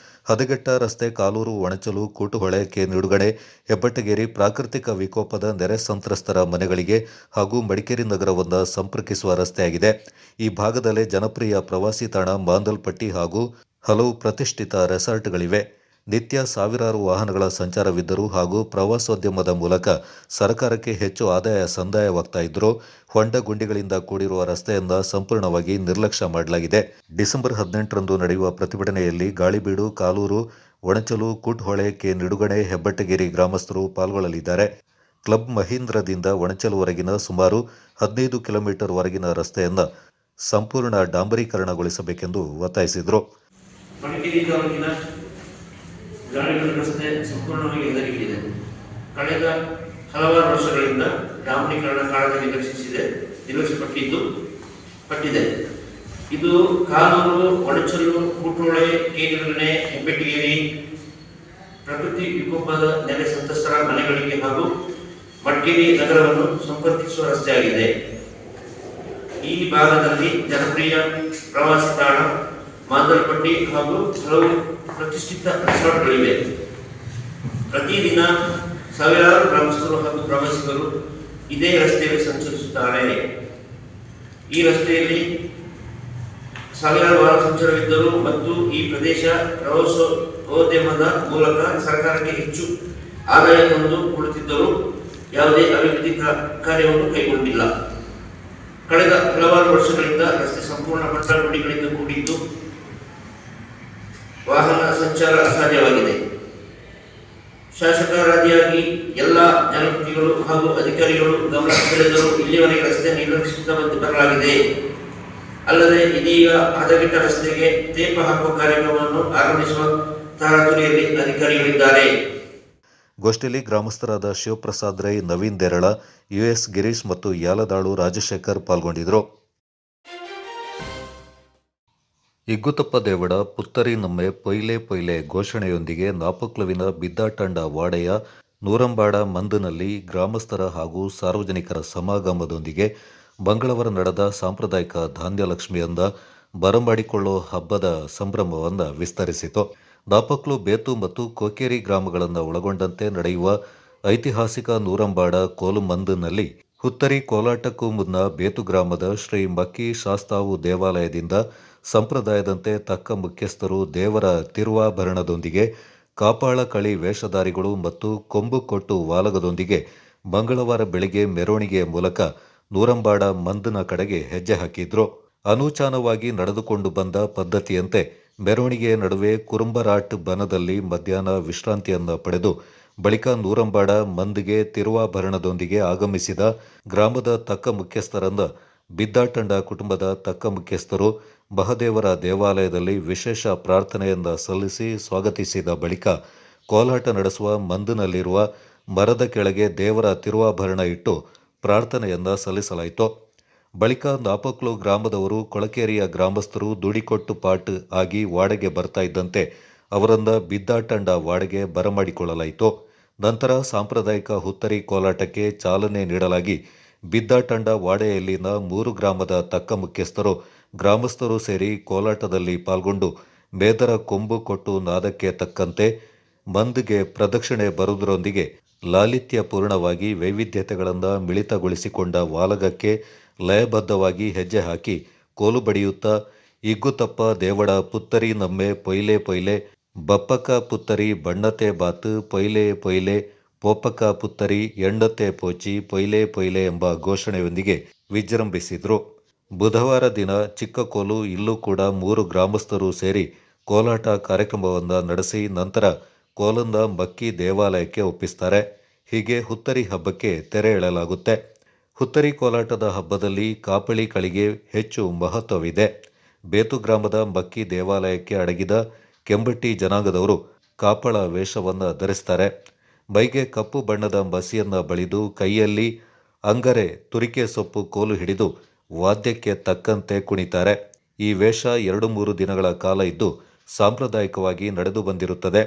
ಹದಗೆಟ್ಟ ರಸ್ತೆ ಕಾಲೂರು, ಒಣಚಲು, ಕೂಟುಹೊಳೆ, ಕೆ. ನಿಡುಗಣೆ, ಹೆಬ್ಬಟ್ಟಗೇರಿ ಪ್ರಾಕೃತಿಕ ವಿಕೋಪದ ನೆರೆ ಸಂತ್ರಸ್ತರ ಮನೆಗಳಿಗೆ ಹಾಗೂ ಮಡಿಕೇರಿ ನಗರವನ್ನು ಸಂಪರ್ಕಿಸುವ ರಸ್ತೆಯಾಗಿದೆ. ಈ ಭಾಗದಲ್ಲೇ ಜನಪ್ರಿಯ ಪ್ರವಾಸಿ ತಾಣ ಮಾಂದಲ್ಪಟ್ಟಿ ಹಾಗೂ ಹಲವು ಪ್ರತಿಷ್ಠಿತ ರೆಸಾರ್ಟ್ಗಳಿವೆ. ನಿತ್ಯ ಸಾವಿರಾರು ವಾಹನಗಳ ಸಂಚಾರವಿದ್ದರೂ ಹಾಗೂ ಪ್ರವಾಸೋದ್ಯಮದ ಮೂಲಕ ಸರ್ಕಾರಕ್ಕೆ ಹೆಚ್ಚು ಆದಾಯ ಸಂದಾಯವಾಗ್ತಾ ಇದ್ದರೂ ಹೊಂಡ ಗುಂಡಿಗಳಿಂದ ಕೂಡಿರುವ ರಸ್ತೆಯನ್ನು ಸಂಪೂರ್ಣವಾಗಿ ನಿರ್ಲಕ್ಷ್ಯ ಮಾಡಲಾಗಿದೆ. ಡಿಸೆಂಬರ್ 18ರಂದು ನಡೆಯುವ ಪ್ರತಿಭಟನೆಯಲ್ಲಿ ಗಾಳಿಬೀಡು, ಕಾಲೂರು, ಒಣಚಲು, ಕೂಟ್ಹೊಳೆ, ಕೆ. ನಿಡುಗಣೆ, ಹೆಬ್ಬಟ್ಟಗೇರಿ ಗ್ರಾಮಸ್ಥರು ಪಾಲ್ಗೊಳ್ಳಲಿದ್ದಾರೆ. ಕ್ಲಬ್ ಮಹೀಂದ್ರದಿಂದ ಒಣಚಲುವರೆಗಿನ ಸುಮಾರು 15 ಕಿಲೋಮೀಟರ್ ವರೆಗಿನ ರಸ್ತೆಯನ್ನು ಸಂಪೂರ್ಣ ಡಾಂಬರೀಕರಣಗೊಳಿಸಬೇಕೆಂದು ಒತ್ತಾಯಿಸಿದರು. ಗಾಳಿಬೀಡು ರಸ್ತೆ ಸಂಪೂರ್ಣವಾಗಿ ಹದಗೆಟ್ಟಿದೆ. ಕಳೆದ ಹಲವಾರು ವರ್ಷಗಳಿಂದ ಡಾಂಬರೀಕರಣ ಕಾಲದಲ್ಲಿ ನಿರ್ಲಕ್ಷ್ಯಪಟ್ಟಿದೆ. ಇದು ಕಾಲೂರು, ಒಣಚಲು, ಕೂಟೋಳೆ, ಕೇನಿಡುಗಣೆ, ಹೆಬ್ಬೆಟ್ಟಿಗೇರಿ ಪ್ರಕೃತಿ ವಿಕೋಪದ ನೆರೆ ಸಂತ್ರಸ್ತರ ಮನೆಗಳಿಗೆ ಹಾಗೂ ಮಡಿಕೇರಿ ನಗರವನ್ನು ಸಂಪರ್ಕಿಸುವ ರಸ್ತೆಯಾಗಿದೆ. ಈ ಭಾಗದಲ್ಲಿ ಜನಪ್ರಿಯ ಪ್ರವಾಸಿ ತಾಣ ಮಾಂದಲ್ಪಟ್ಟಿ ಹಾಗೂ ಹಲವು ಪ್ರತಿಷ್ಠಿತ ರೆಸಾರ್ಟ್ಗಳಿವೆ. ಪ್ರತಿದಿನ ಸಾವಿರಾರು ಗ್ರಾಮಸ್ಥರು ಹಾಗೂ ಪ್ರವಾಸಿಗರು ಇದೇ ರಸ್ತೆಯಲ್ಲಿ ಸಂಚರಿಸುತ್ತಾರೆ. ಈ ರಸ್ತೆಯಲ್ಲಿ ಸಾವಿರಾರು ವಾಹನ ಸಂಚಾರವಿದ್ದರು ಮತ್ತು ಈ ಪ್ರದೇಶ ಪ್ರವಾಸೋದ್ಯಮದ ಮೂಲಕ ಸರ್ಕಾರಕ್ಕೆ ಹೆಚ್ಚು ಆದಾಯ ತಂದು ಕೊಡುತ್ತಿದ್ದರೂ ಯಾವುದೇ ಅಭಿವೃದ್ಧಿ ಕಾರ್ಯವನ್ನು ಕೈಗೊಂಡಿಲ್ಲ. ಕಳೆದ ಹಲವಾರು ವರ್ಷಗಳಿಂದ ರಸ್ತೆ ಸಂಪೂರ್ಣ ಗುಂಡಿಗಳಿಂದ ಕೂಡಿದ್ದು ವಾಹನ ಸಂಚಾರ ಅಸಾಧ್ಯವಾಗಿದೆ. ಶಾಸಕರಾದಿಯಾಗಿ ಎಲ್ಲ ಜನಪ್ರತಿನಿಧಿಗಳು ಹಾಗೂ ಅಧಿಕಾರಿಗಳು ಗಮನ ಸೆಳೆದರೂ ಇಲ್ಲಿಯವರೆಗೆ ರಸ್ತೆ ನಿರ್ಲಕ್ಷಿಸುತ್ತಾ ಬರಲಾಗಿದೆ. ಅಲ್ಲದೆ ಇದೀಗ ಹದಗೆಟ್ಟ ರಸ್ತೆಗೆ ತೇಪ ಹಾಕುವ ಕಾರ್ಯಕ್ರಮವನ್ನು ಆರಂಭಿಸುವ ತರಾತುರಿಯಲ್ಲಿ ಅಧಿಕಾರಿಗಳಿದ್ದಾರೆ. ಗೋಷ್ಠಿಯಲ್ಲಿ ಗ್ರಾಮಸ್ಥರಾದ ಶಿವಪ್ರಸಾದ್ ರೈ, ನವೀನ್ ದೇರಳ, ಯುಎಸ್ ಗಿರೀಶ್ ಮತ್ತು ಯಾಲದಾಳು ರಾಜಶೇಖರ್ ಪಾಲ್ಗೊಂಡಿದ್ದರು. ಇಗ್ಗುತಪ್ಪ ದೇವಡ ಪುತ್ತರಿ ನಮ್ಮೆ ಪೊಯ್ಲೆ ಪೊಯ್ಲೆ ಘೋಷಣೆಯೊಂದಿಗೆ ನಾಪಕ್ಲುವಿನ ಬಿದ್ದಾಟಂಡ ವಾಡೆಯ ನೂರಂಬಾಡ ಮಂದನಲ್ಲಿ ಗ್ರಾಮಸ್ಥರ ಹಾಗೂ ಸಾರ್ವಜನಿಕರ ಸಮಾಗಮದೊಂದಿಗೆ ಮಂಗಳವಾರ ನಡೆದ ಸಾಂಪ್ರದಾಯಿಕ ಧಾನ್ಯಲಕ್ಷ್ಮಿಯಿಂದ ಬರಮಾಡಿಕೊಳ್ಳೋ ಹಬ್ಬದ ಸಂಭ್ರಮವನ್ನು ವಿಸ್ತರಿಸಿತು. ನಾಪಕ್ಲು, ಬೇತು ಮತ್ತು ಕೋಕೇರಿ ಗ್ರಾಮಗಳನ್ನು ಒಳಗೊಂಡಂತೆ ನಡೆಯುವ ಐತಿಹಾಸಿಕ ನೂರಂಬಾಡ ಕೋಲುಮಂದನಲ್ಲಿ ಹುತ್ತರಿ ಕೋಲಾಟಕ್ಕೂ ಮುನ್ನ ಬೇತು ಗ್ರಾಮದ ಶ್ರೀ ಮಕ್ಕಿ ಶಾಸ್ತಾವು ದೇವಾಲಯದಿಂದ ಸಂಪ್ರದಾಯದಂತೆ ತಕ್ಕ ಮುಖ್ಯಸ್ಥರು ದೇವರ ತಿರುವಾಭರಣದೊಂದಿಗೆ ಕಾಪಾಳ ಕಳಿ ವೇಷಧಾರಿಗಳು ಮತ್ತು ಕೊಂಬು ಕೊಟ್ಟು ವಾಲಗದೊಂದಿಗೆ ಮಂಗಳವಾರ ಬೆಳಿಗ್ಗೆ ಮೆರವಣಿಗೆಯ ಮೂಲಕ ನೂರಂಬಾಡ ಮಂದನ ಕಡೆಗೆ ಹೆಜ್ಜೆ ಹಾಕಿದ್ರು. ಅನೂಚಾನವಾಗಿ ನಡೆದುಕೊಂಡು ಬಂದ ಪದ್ಧತಿಯಂತೆ ಮೆರವಣಿಗೆಯ ನಡುವೆ ಕುರುಂಬರಾಟ್ ಬನದಲ್ಲಿ ಮಧ್ಯಾಹ್ನ ವಿಶ್ರಾಂತಿಯನ್ನು ಪಡೆದು ಬಳಿಕ ನೂರಂಬಾಡ ಮಂದಿಗೆ ತಿರುವಾಭರಣದೊಂದಿಗೆ ಆಗಮಿಸಿದ ಗ್ರಾಮದ ತಕ್ಕ ಮುಖ್ಯಸ್ಥರನ್ನು ಬಿದ್ದಾಟಂಡ ಕುಟುಂಬದ ತಕ್ಕ ಮುಖ್ಯಸ್ಥರು ಮಹದೇವರ ದೇವಾಲಯದಲ್ಲಿ ವಿಶೇಷ ಪ್ರಾರ್ಥನೆಯನ್ನು ಸಲ್ಲಿಸಿ ಸ್ವಾಗತಿಸಿದ ಬಳಿಕ ಕೋಲಾಟ ನಡೆಸುವ ಮಂದನಲ್ಲಿರುವ ಮರದ ಕೆಳಗೆ ದೇವರ ತಿರುವಾಭರಣ ಇಟ್ಟು ಪ್ರಾರ್ಥನೆಯನ್ನು ಸಲ್ಲಿಸಲಾಯಿತು. ಬಳಿಕ ನಾಪಕ್ಲು ಗ್ರಾಮದವರು ಕೊಳಕೇರಿಯ ಗ್ರಾಮಸ್ಥರು ದುಡಿಕೊಟ್ಟು ಪಾಟ್ ಆಗಿ ವಾಡೆಗೆ ಬರ್ತಾ ಇದ್ದಂತೆ ಅವರನ್ನು ಬಿದ್ದಾಟಂಡ ವಾಡೆಗೆ ಬರಮಾಡಿಕೊಳ್ಳಲಾಯಿತು. ನಂತರ ಸಾಂಪ್ರದಾಯಿಕ ಹುತ್ತರಿ ಕೋಲಾಟಕ್ಕೆ ಚಾಲನೆ ನೀಡಲಾಗಿ ಬಿದ್ದಾಟಂಡ ವಾಡೆಯಲ್ಲಿನ 3 ಗ್ರಾಮದ ತಕ್ಕ ಮುಖ್ಯಸ್ಥರು ಗ್ರಾಮಸ್ಥರು ಸೇರಿ ಕೋಲಾಟದಲ್ಲಿ ಪಾಲ್ಗೊಂಡು ಮೇದರ ಕೊಂಬು ಕೊಟ್ಟು ನಾದಕ್ಕೆ ತಕ್ಕಂತೆ ಮಂದಿಗೆ ಪ್ರದಕ್ಷಿಣೆ ಬರುವುದರೊಂದಿಗೆ ಲಾಲಿತ್ಯಪೂರ್ಣವಾಗಿ ವೈವಿಧ್ಯತೆಗಳನ್ನು ಮಿಳಿತಗೊಳಿಸಿಕೊಂಡ ವಾಲಗಕ್ಕೆ ಲಯಬದ್ಧವಾಗಿ ಹೆಜ್ಜೆ ಹಾಕಿ ಕೋಲು ಬಡಿಯುತ್ತಾ ಇಗ್ಗುತಪ್ಪ ದೇವಡ ಪುತ್ತರಿ ನಮ್ಮೆ ಪೊಯ್ಲೆ ಪೊಯ್ಲೆ ಬಪ್ಪಕ ಪುತ್ತರಿ ಬಣ್ಣತೆ ಬಾತು ಪೊಯ್ಲೆ ಪೊಯ್ಲೆ ಪೋಪಕ ಪುತ್ತರಿ ಎಣ್ಣತೆ ಪೋಚಿ ಪೊಯ್ಲೆ ಪೊಯ್ಲೆ ಎಂಬ ಘೋಷಣೆಯೊಂದಿಗೆ ವಿಜೃಂಭಿಸಿದ್ರು. ಬುಧವಾರ ದಿನ ಚಿಕ್ಕ ಕೋಲು ಇಲ್ಲೂ ಕೂಡ 3 ಗ್ರಾಮಸ್ಥರು ಸೇರಿ ಕೋಲಾಟ ಕಾರ್ಯಕ್ರಮವನ್ನು ನಡೆಸಿ ನಂತರ ಕೋಲನ್ನ ಮಕ್ಕಿ ದೇವಾಲಯಕ್ಕೆ ಒಪ್ಪಿಸ್ತಾರೆ. ಹೀಗೆ ಹುತ್ತರಿ ಹಬ್ಬಕ್ಕೆ ತೆರೆ ಎಳೆಯಲಾಗುತ್ತೆ. ಹುತ್ತರಿ ಕೋಲಾಟದ ಹಬ್ಬದಲ್ಲಿ ಕಾಪಳಿ ಕಳಿಗೆ ಹೆಚ್ಚು ಮಹತ್ವವಿದೆ. ಬೇತು ಗ್ರಾಮದ ಮಕ್ಕಿ ದೇವಾಲಯಕ್ಕೆ ಅಡಗಿದ ಕೆಂಬಟ್ಟಿ ಜನಾಂಗದವರು ಕಾಪಳ ವೇಷವನ್ನು ಧರಿಸ್ತಾರೆ. ಮೈಗೆ ಕಪ್ಪು ಬಣ್ಣದ ಮಸಿಯನ್ನು ಬಳಿದು ಕೈಯಲ್ಲಿ ಅಂಗರೆ, ತುರಿಕೆ ಸೊಪ್ಪು ಕೋಲು ಹಿಡಿದು ವಾದ್ಯಕ್ಕೆ ತಕ್ಕಂತೆ ಕುಣಿತಾರೆ. ಈ ವೇಷ 2-3 ದಿನಗಳ ಕಾಲ ಇದ್ದು ಸಾಂಪ್ರದಾಯಿಕವಾಗಿ ನಡೆದು ಬಂದಿರುತ್ತದೆ.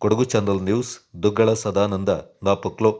Kodagu channel news, Duggala Sadananda, Napoklu.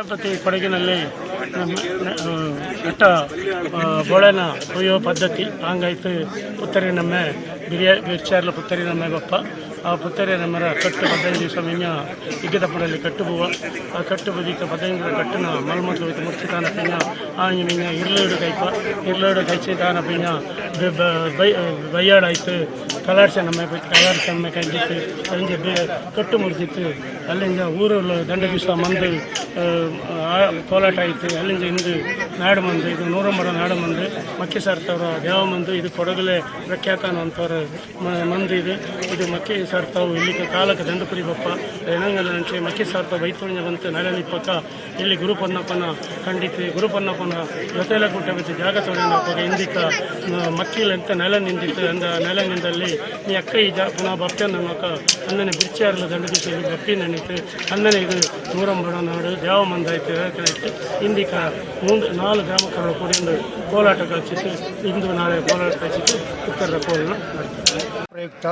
ಪ್ರತಿ ಕೊಡಗಿನಲ್ಲಿ ನಟ ಬೋಳೆನ ಕೊಯ್ಯೋ ಪದ್ಧತಿ ಹಂಗಾಯ್ತು ಪುತ್ತರಿ ನಮ್ಮ ಬಿರಿಯ ಬಿರ್ಚಾರ್ಲ ಪುತ್ತರಿ ನಮ್ಮ ಗೊಪ್ಪ ಆ ಪುತ್ತರಿಯ ಮರ ಕಟ್ಟು 15 ದಿವಸ ಮಿಂಜ ಇಗ್ಗದ ಪಡಲ್ಲಿ ಕಟ್ಟು ಪೂವ ಆ ಕಟ್ಟು ಬದಿತ 15 ಕಟ್ಟನ ಮಲ್ಮತ್ತು ಮುಚ್ಚಿತಾನ ಪಿಂಜ ಆಂಜ ಮಿಂಜ ಇರ್ಲೇಡು ಕೈಸಿತಾನ ಪಿಂಜ ಬಯ್ಯಾಡಾಯ್ತು ಕಲಾರ್ಸ ನಮ್ಮ ಕಂಜಿತ್ತು ಅಲ್ಲಿಂದ ಕಟ್ಟು ಮುರಿದಿತ್ತು ಅಲ್ಲಿಂದ ಊರು ದಂಡ ದಿವಸ ಮಂದು ಕೋಲಾಟ ಆಯಿತು ಅಲ್ಲಿಂದ ಇಂದು ನಾಡು ಮಂದು ಇದು 100 ಮರ ನಾಡು ಮಂದು ಮಕ್ಕಿ ಸಾರ್ತವ್ರ ದೇವ ಮಂದು ಇದು ಕೊಡಗಲೆ ಪ್ರಖ್ಯಾತ ಅಂತವ್ರ ಮಂದು ಇದು ಮಕ್ಕಿ ಸಾರ್ತಾವು ಇಲ್ಲಿ ಕಾಲಕ್ಕೆ ದಂಡಪುರಿ ಬಪ್ಪ ಏನಂಗಲ್ಲ ಅಂಚೆ ಮಕ್ಕಿ ಸಾರ್ತಾವ ಬೈತುಣ್ಯ ಬಂತು ನೆಲನಿ ಪಕ್ಕ ಇಲ್ಲಿ ಗುರುಪನ್ನಪ್ಪನ ಖಂಡಿತು ಗುರುಪನ್ನಪ್ಪನ ಜೊತೆಲ್ಲ ಕೂಟ ಬಿತ್ತು ಜಾಗ ತೊಗೊಂಡಪ್ಪಾಗ ಇಂದಿಕ್ಕ ಮಕ್ಕಿಲೆಂತ ನೆಲ ನಿಂದಿತ್ತು ಅಂದ ನೆಲ ನಿಂದಲ್ಲಿ ಈ ಅಕ್ಕ ಈ ಪುನಃ ಬಪ್ಪನ ಮಕ್ಕ ಅಂದನೆ ಬಿರ್ಚಾರ್ಲ ದಂಡದಿತ್ತು ಇದು ಬಪ್ಪಿ ನೆನಿತು ಅಂದನೆ ಇದು 100 ಬಡ ನಾಡು ದೇವ ಮಂದಾಯ್ತು ಹೇಳ್ಕಣಾಯ್ತು ಇಂದಿಕ 4 ಗ್ರಾಮಕ್ಕಳು ಕೂಡಿಂದು ಕೋಲಾಟ ಕಳಿಸಿತ್ತು ಇಂದು ನಾಳೆ ಕೋಲಾಟ ಕಳಿಸಿತ್ತು ಉತ್ತರದ ಕೋಲನ ಪ್ರಯುಕ್ತ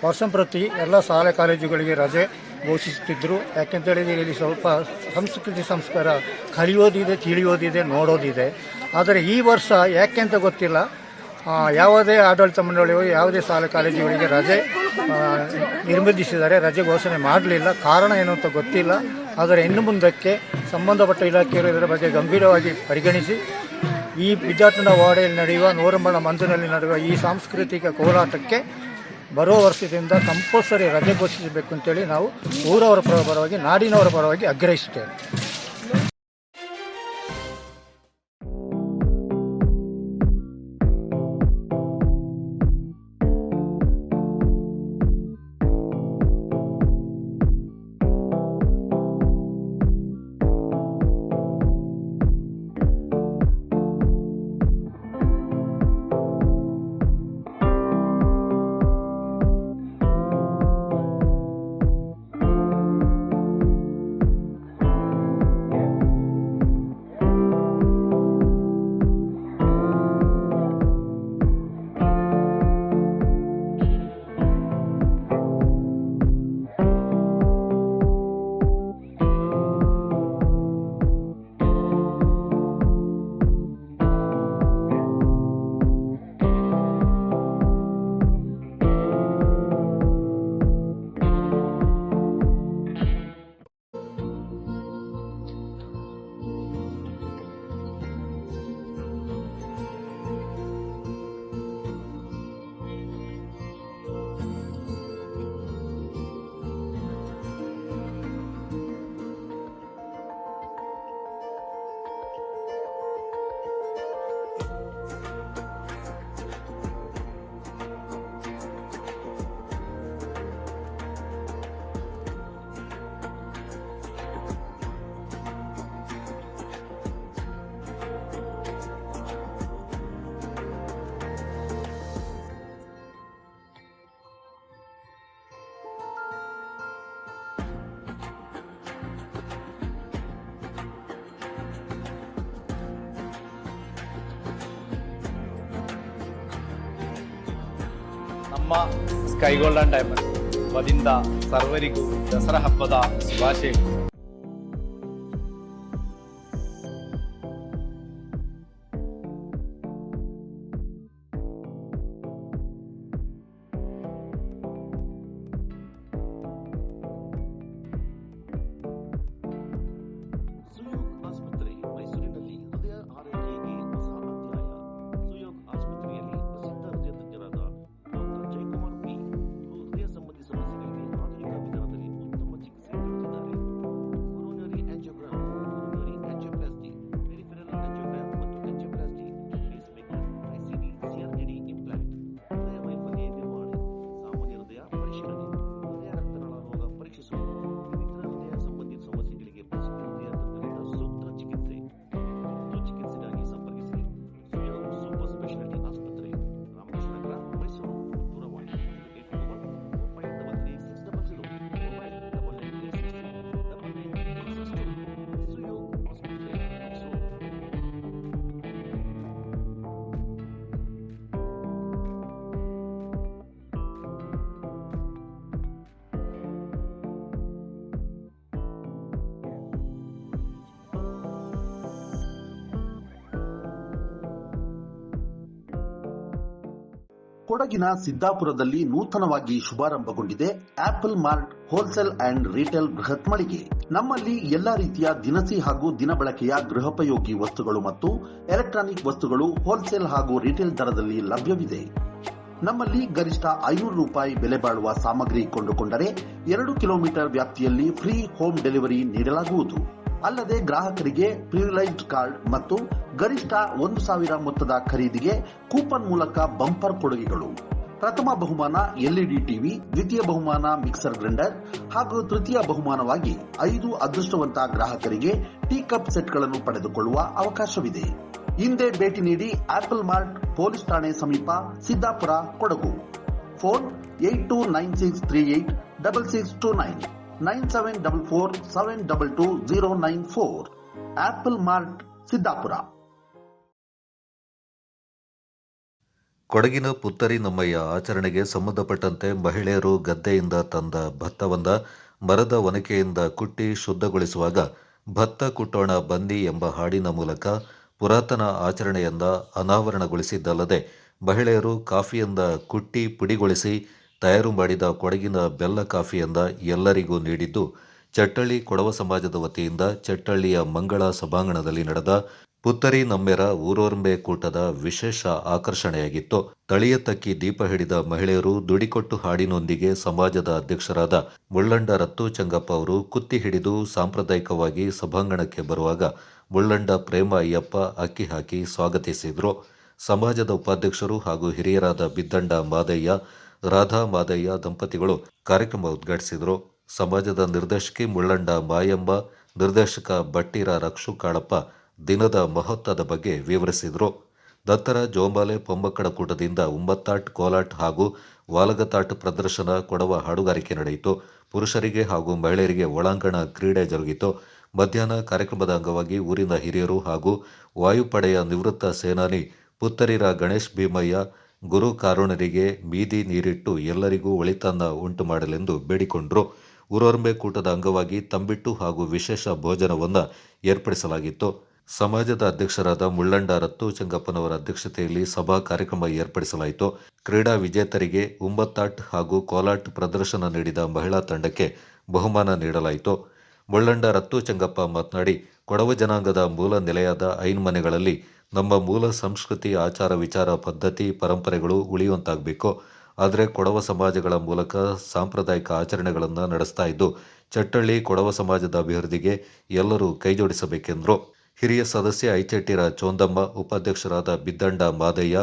ವರ್ಷ ಪ್ರತಿ ಎಲ್ಲ ಶಾಲೆ ಕಾಲೇಜುಗಳಿಗೆ ರಜೆ ಘೋಷಿಸುತ್ತಿದ್ದರು. ಯಾಕೆಂತೇಳಿದರೆ ಇಲ್ಲಿ ಸ್ವಲ್ಪ ಸಂಸ್ಕೃತಿ ಸಂಸ್ಕಾರ ಕಲಿಯೋದಿದೆ, ತಿಳಿಯೋದಿದೆ, ನೋಡೋದಿದೆ. ಆದರೆ ಈ ವರ್ಷ ಯಾಕೆಂತ ಗೊತ್ತಿಲ್ಲ, ಯಾವುದೇ ಆಡಳಿತ ಮಂಡಳಿಗಳು ಯಾವುದೇ ಶಾಲೆ ಕಾಲೇಜುಗಳಿಗೆ ರಜೆ ನಿರ್ಬಂಧಿಸಿದ್ದಾರೆ, ರಜೆ ಘೋಷಣೆ ಮಾಡಲಿಲ್ಲ. ಕಾರಣ ಏನು ಅಂತ ಗೊತ್ತಿಲ್ಲ. ಆದರೆ ಇನ್ನು ಮುಂದಕ್ಕೆ ಸಂಬಂಧಪಟ್ಟ ಇಲಾಖೆಯರು ಇದರ ಬಗ್ಗೆ ಗಂಭೀರವಾಗಿ ಪರಿಗಣಿಸಿ ಈ ವಿದ್ಯಾರ್ಥಿನ ವಾಡೆಯಲ್ಲಿ ನಡೆಯುವ 100 ಮಂದಿನಲ್ಲಿ ನಡೆಯುವ ಈ ಸಾಂಸ್ಕೃತಿಕ ಕೋಲಾಟಕ್ಕೆ ಬರೋ ವರ್ಷದಿಂದ ಕಂಪಲ್ಸರಿ ರಜೆ ಘೋಷಿಸಬೇಕು ಅಂತೇಳಿ ನಾವು ಊರವರ ಪರವಾಗಿ, ನಾಡಿನವರ ಪರವಾಗಿ ಆಗ್ರಹಿಸುತ್ತೇವೆ. ನಮ್ಮ ಸ್ಕೈ ಗೋಲ್ಡನ್ ಡೈಮಂಡ್ ವತಿಯಿಂದ ಸರ್ವರಿಗೂ ದಸರಾ ಹಬ್ಬದ ಶುಭಾಶಯಗಳು. ಕೊಡಗಿನ ಸಿದ್ದಾಪುರದಲ್ಲಿ ನೂತನವಾಗಿ ಶುಭಾರಂಭಗೊಂಡಿದೆ apple mart wholesale and retail ಬೃಹತ್ ಮಳಿಗೆ. ನಮ್ಮಲ್ಲಿ ಎಲ್ಲಾ ರೀತಿಯ ದಿನಸಿ ಹಾಗೂ ದಿನಬಳಕೆಯ ಗೃಹೋಪಯೋಗಿ ವಸ್ತುಗಳು ಮತ್ತು ಎಲೆಕ್ಟ್ರಾನಿಕ್ ವಸ್ತುಗಳು ಹೋಲ್ಸೇಲ್ ಹಾಗೂ ರಿಟೇಲ್ ದರದಲ್ಲಿ ಲಭ್ಯವಿದೆ. ನಮ್ಮಲ್ಲಿ ಗರಿಷ್ಠ 500 ರೂಪಾಯಿ ಬೆಲೆ ಬಾಳುವ ಸಾಮಗ್ರಿ ಕೊಂಡುಕೊಂಡರೆ 2 ಕಿಲೋಮೀಟರ್ ವ್ಯಾಪ್ತಿಯಲ್ಲಿ ಫ್ರೀ ಹೋಮ್ ಡೆಲಿವರಿ ನೀಡಲಾಗುವುದು. ಅಲ್ಲದೆ ಗ್ರಾಹಕರಿಗೆ ಪ್ರಿವಿಲೈಜ್ಡ್ ಕಾರ್ಡ್ ಮತ್ತು ಗರಿಷ್ಠ 1,000 ಮೊತ್ತದ ಖರೀದಿಗೆ ಕೂಪನ್ ಮೂಲಕ ಬಂಪರ್ ಕೊಡುಗೆಗಳು. ಪ್ರಥಮ ಬಹುಮಾನ ಎಲ್ಇಡಿ ಟಿವಿ, ದ್ವಿತೀಯ ಬಹುಮಾನ ಮಿಕ್ಸರ್ ಗ್ರೈಂಡರ್ ಹಾಗೂ ತೃತೀಯ ಬಹುಮಾನವಾಗಿ 5 ಅದೃಷ್ಟವಂತ ಗ್ರಾಹಕರಿಗೆ ಟೀ ಕಪ್ ಸೆಟ್ಗಳನ್ನು ಪಡೆದುಕೊಳ್ಳುವ ಅವಕಾಶವಿದೆ. ಹಿಂದೆ ಭೇಟಿ ನೀಡಿ ಆಪಲ್ ಮಾರ್ಟ್ ಪೊಲೀಸ್ ಠಾಣೆ ಸಮೀಪ Siddapur, Kodagu. Phone 8296386629 9744722094. Apple mart Siddapur. ಕೊಡಗಿನ ಪುತ್ತರಿ ನಮ್ಮಯ್ಯ ಆಚರಣೆಗೆ ಸಂಬಂಧಪಟ್ಟಂತೆ ಮಹಿಳೆಯರು ಗದ್ದೆಯಿಂದ ತಂದ ಭತ್ತವನ್ನ ಮರದ ಒನಕೆಯಿಂದ ಕುಟ್ಟಿ ಶುದ್ಧಗೊಳಿಸುವಾಗ ಭತ್ತ ಕುಟ್ಟೋಣ ಬನ್ನಿ ಎಂಬ ಹಾಡಿನ ಮೂಲಕ ಪುರಾತನ ಆಚರಣೆಯನ್ನ ಅನಾವರಣಗೊಳಿಸಿದ್ದಲ್ಲದೆ ಮಹಿಳೆಯರು ಕಾಫಿಯಿಂದ ಕುಟ್ಟಿ ಪುಡಿಗೊಳಿಸಿ ತಯಾರು ಮಾಡಿದ ಕೊಡಗಿನ ಬೆಲ್ಲ ಕಾಫಿಯನ್ನ ಎಲ್ಲರಿಗೂ ನೀಡಿದ್ದು ಚಟ್ಟಳ್ಳಿ ಕೊಡವ ಸಮಾಜದ ವತಿಯಿಂದ ಚಟ್ಟಳ್ಳಿಯ ಮಂಗಳ ಸಭಾಂಗಣದಲ್ಲಿ ನಡೆದ ಪುತ್ತರಿ ನಮ್ಮೆರ ಊರೋರ್ಮೆ ಕೂಟದ ವಿಶೇಷ ಆಕರ್ಷಣೆಯಾಗಿತ್ತು. ತಳಿಯ ತಕ್ಕಿ ದೀಪ ಹಿಡಿದ ಮಹಿಳೆಯರು ದುಡಿಕೊಟ್ಟು ಹಾಡಿನೊಂದಿಗೆ ಸಮಾಜದ ಅಧ್ಯಕ್ಷರಾದ ಮುಳ್ಳಂಡ ರತ್ತು ಚಂಗಪ್ಪ ಅವರು ಕುತ್ತಿ ಹಿಡಿದು ಸಾಂಪ್ರದಾಯಿಕವಾಗಿ ಸಭಾಂಗಣಕ್ಕೆ ಬರುವಾಗ ಮುಳ್ಳಂಡ ಪ್ರೇಮ ಅಯ್ಯಪ್ಪ ಅಕ್ಕಿ ಹಾಕಿ ಸ್ವಾಗತಿಸಿದರು. ಸಮಾಜದ ಉಪಾಧ್ಯಕ್ಷರು ಹಾಗೂ ಹಿರಿಯರಾದ ಬಿದ್ದಂಡ ಮಾದಯ್ಯ, ರಾಧಾ ಮಾದಯ್ಯ ದಂಪತಿಗಳು ಕಾರ್ಯಕ್ರಮ ಉದ್ಘಾಟಿಸಿದರು. ಸಮಾಜದ ನಿರ್ದೇಶಕಿ ಮುಳ್ಳಂಡ ಮಾಯಮ್ಮ, ನಿರ್ದೇಶಕ ಬಟ್ಟಿರ ರಕ್ಷು ಕಾಳಪ್ಪ ದಿನದ ಮಹತ್ವದ ಬಗ್ಗೆ ವಿವರಿಸಿದರು. ನಂತರ ಜೋಂಬಾಲೆ ಪೊಮ್ಮಕ್ಕಳ ಕೂಟದಿಂದ ಉಮ್ಮತ್ತಾಟ್, ಕೋಲಾಟ್ ಹಾಗೂ ವಾಲಗತಾಟ್ ಪ್ರದರ್ಶನ, ಕೊಡವ ಹಾಡುಗಾರಿಕೆ ನಡೆಯಿತು. ಪುರುಷರಿಗೆ ಹಾಗೂ ಮಹಿಳೆಯರಿಗೆ ಒಳಾಂಗಣ ಕ್ರೀಡೆ ಜರುಗಿತು. ಮಧ್ಯಾಹ್ನ ಕಾರ್ಯಕ್ರಮದ ಅಂಗವಾಗಿ ಊರಿನ ಹಿರಿಯರು ಹಾಗೂ ವಾಯುಪಡೆಯ ನಿವೃತ್ತ ಸೇನಾನಿ ಪುತ್ತರಿರ ಗಣೇಶ್ ಭೀಮಯ್ಯ ಗುರು ಕಾರುಣರಿಗೆ ಬೀದಿ ನೀರಿಟ್ಟು ಎಲ್ಲರಿಗೂ ಒಳಿತನ್ನ ಉಂಟು ಮಾಡಲೆಂದು ಬೇಡಿಕೊಂಡರು. ಊರೊರ್ಮೆ ಕೂಟದ ಅಂಗವಾಗಿ ತಂಬಿಟ್ಟು ಹಾಗೂ ವಿಶೇಷ ಭೋಜನವನ್ನು ಏರ್ಪಡಿಸಲಾಗಿತ್ತು. ಸಮಾಜದ ಅಧ್ಯಕ್ಷರಾದ ಮುಳ್ಳಂಡ ರತ್ತು ಚಂಗಪ್ಪನವರ ಅಧ್ಯಕ್ಷತೆಯಲ್ಲಿ ಸಭಾ ಕಾರ್ಯಕ್ರಮ ಏರ್ಪಡಿಸಲಾಯಿತು. ಕ್ರೀಡಾ ವಿಜೇತರಿಗೆ ಉಮ್ಮತ್ತಾಟ್ ಹಾಗೂ ಕೋಲಾಟ್ ಪ್ರದರ್ಶನ ನೀಡಿದ ಮಹಿಳಾ ತಂಡಕ್ಕೆ ಬಹುಮಾನ ನೀಡಲಾಯಿತು. ಮುಳ್ಳಂಡ ರತ್ತು ಚಂಗಪ್ಪ ಮಾತನಾಡಿ, ಕೊಡವ ಜನಾಂಗದ ಮೂಲ ನೆಲೆಯಾದ ಐನ್ಮನೆಗಳಲ್ಲಿ ನಮ್ಮ ಮೂಲ ಸಂಸ್ಕೃತಿ, ಆಚಾರ ವಿಚಾರ, ಪದ್ಧತಿ, ಪರಂಪರೆಗಳು ಉಳಿಯುವಂತಾಗಬೇಕು. ಆದರೆ ಕೊಡವ ಸಮಾಜಗಳ ಮೂಲಕ ಸಾಂಪ್ರದಾಯಿಕ ಆಚರಣೆಗಳನ್ನು ನಡೆಸ್ತಾ ಇದ್ದು ಚಟ್ಟಳ್ಳಿ ಕೊಡವ ಸಮಾಜದ ಅಭಿವೃದ್ಧಿಗೆ ಎಲ್ಲರೂ ಕೈಜೋಡಿಸಬೇಕೆಂದರು. ಹಿರಿಯ ಸದಸ್ಯ ಐಚೆಟ್ಟಿರ ಚೋಂದಮ್ಮ, ಉಪಾಧ್ಯಕ್ಷರಾದ ಬಿದ್ದಂಡ ಮಾದಯ್ಯ,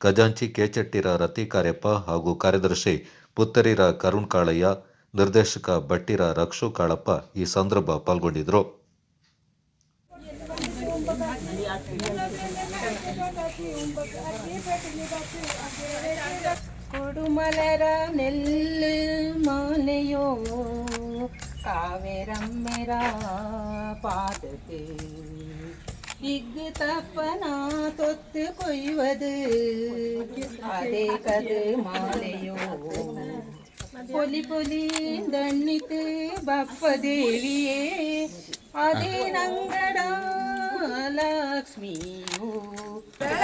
ಖಜಾಂಚಿ ಕೆಚೆಟ್ಟಿರ ರತಿ ಕಾರ್ಯಪ್ಪ ಹಾಗೂ ಕಾರ್ಯದರ್ಶಿ ಪುತ್ತರಿರ ಕರುಣ್ ಕಾಳಯ್ಯ, ನಿರ್ದೇಶಕ ಬಟ್ಟಿರ ರಕ್ಷು ಕಾಳಪ್ಪ ಈ ಸಂದರ್ಭ ಪಾಲ್ಗೊಂಡಿದ್ದರು. കൊടുമലര നെല്ല് മാലയോ കാവേരമ്മര പാദത്ത് ഇഗ് തപ്പന തൊത്ത് കൊയ്വത് അതേ കത് മാലയോ പൊലി പൊലി ദണ്ണിത്ത് ബപ്പദേവിയേ അതേ ನಂಗಡ ಲಕ್ಷ್ಮಿಯು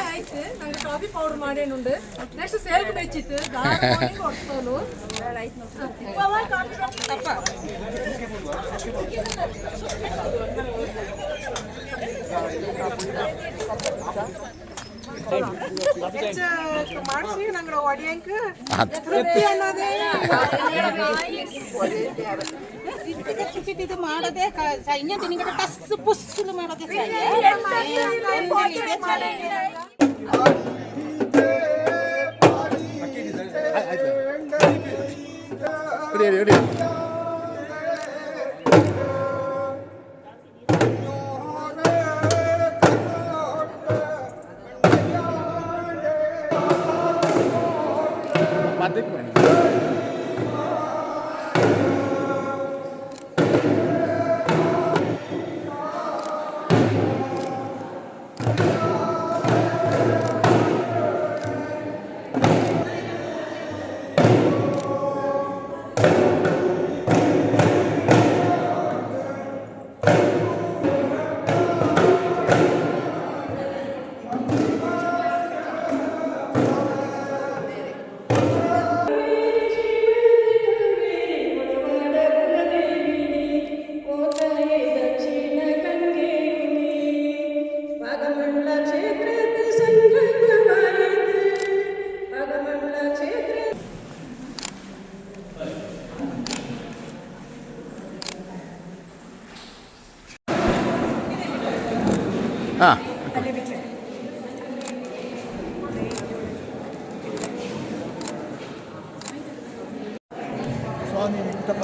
ಆಯ್ತು. ನಂಗೆ ಕಾಫಿ ಪೌಡರ್ ಮಾಡೇನುಂಡು ನೆಕ್ಸ್ಟ್ ಸೇಲ್ಗೆ ಬೆಚ್ಚಿತ್ತು ಕೊಡ್ತೋನು ಮಾಡಿಸಿ ನಂಗೆ ಒಡಿಯಂಕ ತೃಪ್ತಿ ಅನ್ನೋದೇ ಇದು ಮಾಡೋದೇ ಇನ್ನೊಂದು ನಿಂಗೆ ಟಸ್ ಪುಸ್ಸು ಮಾಡೋದೇ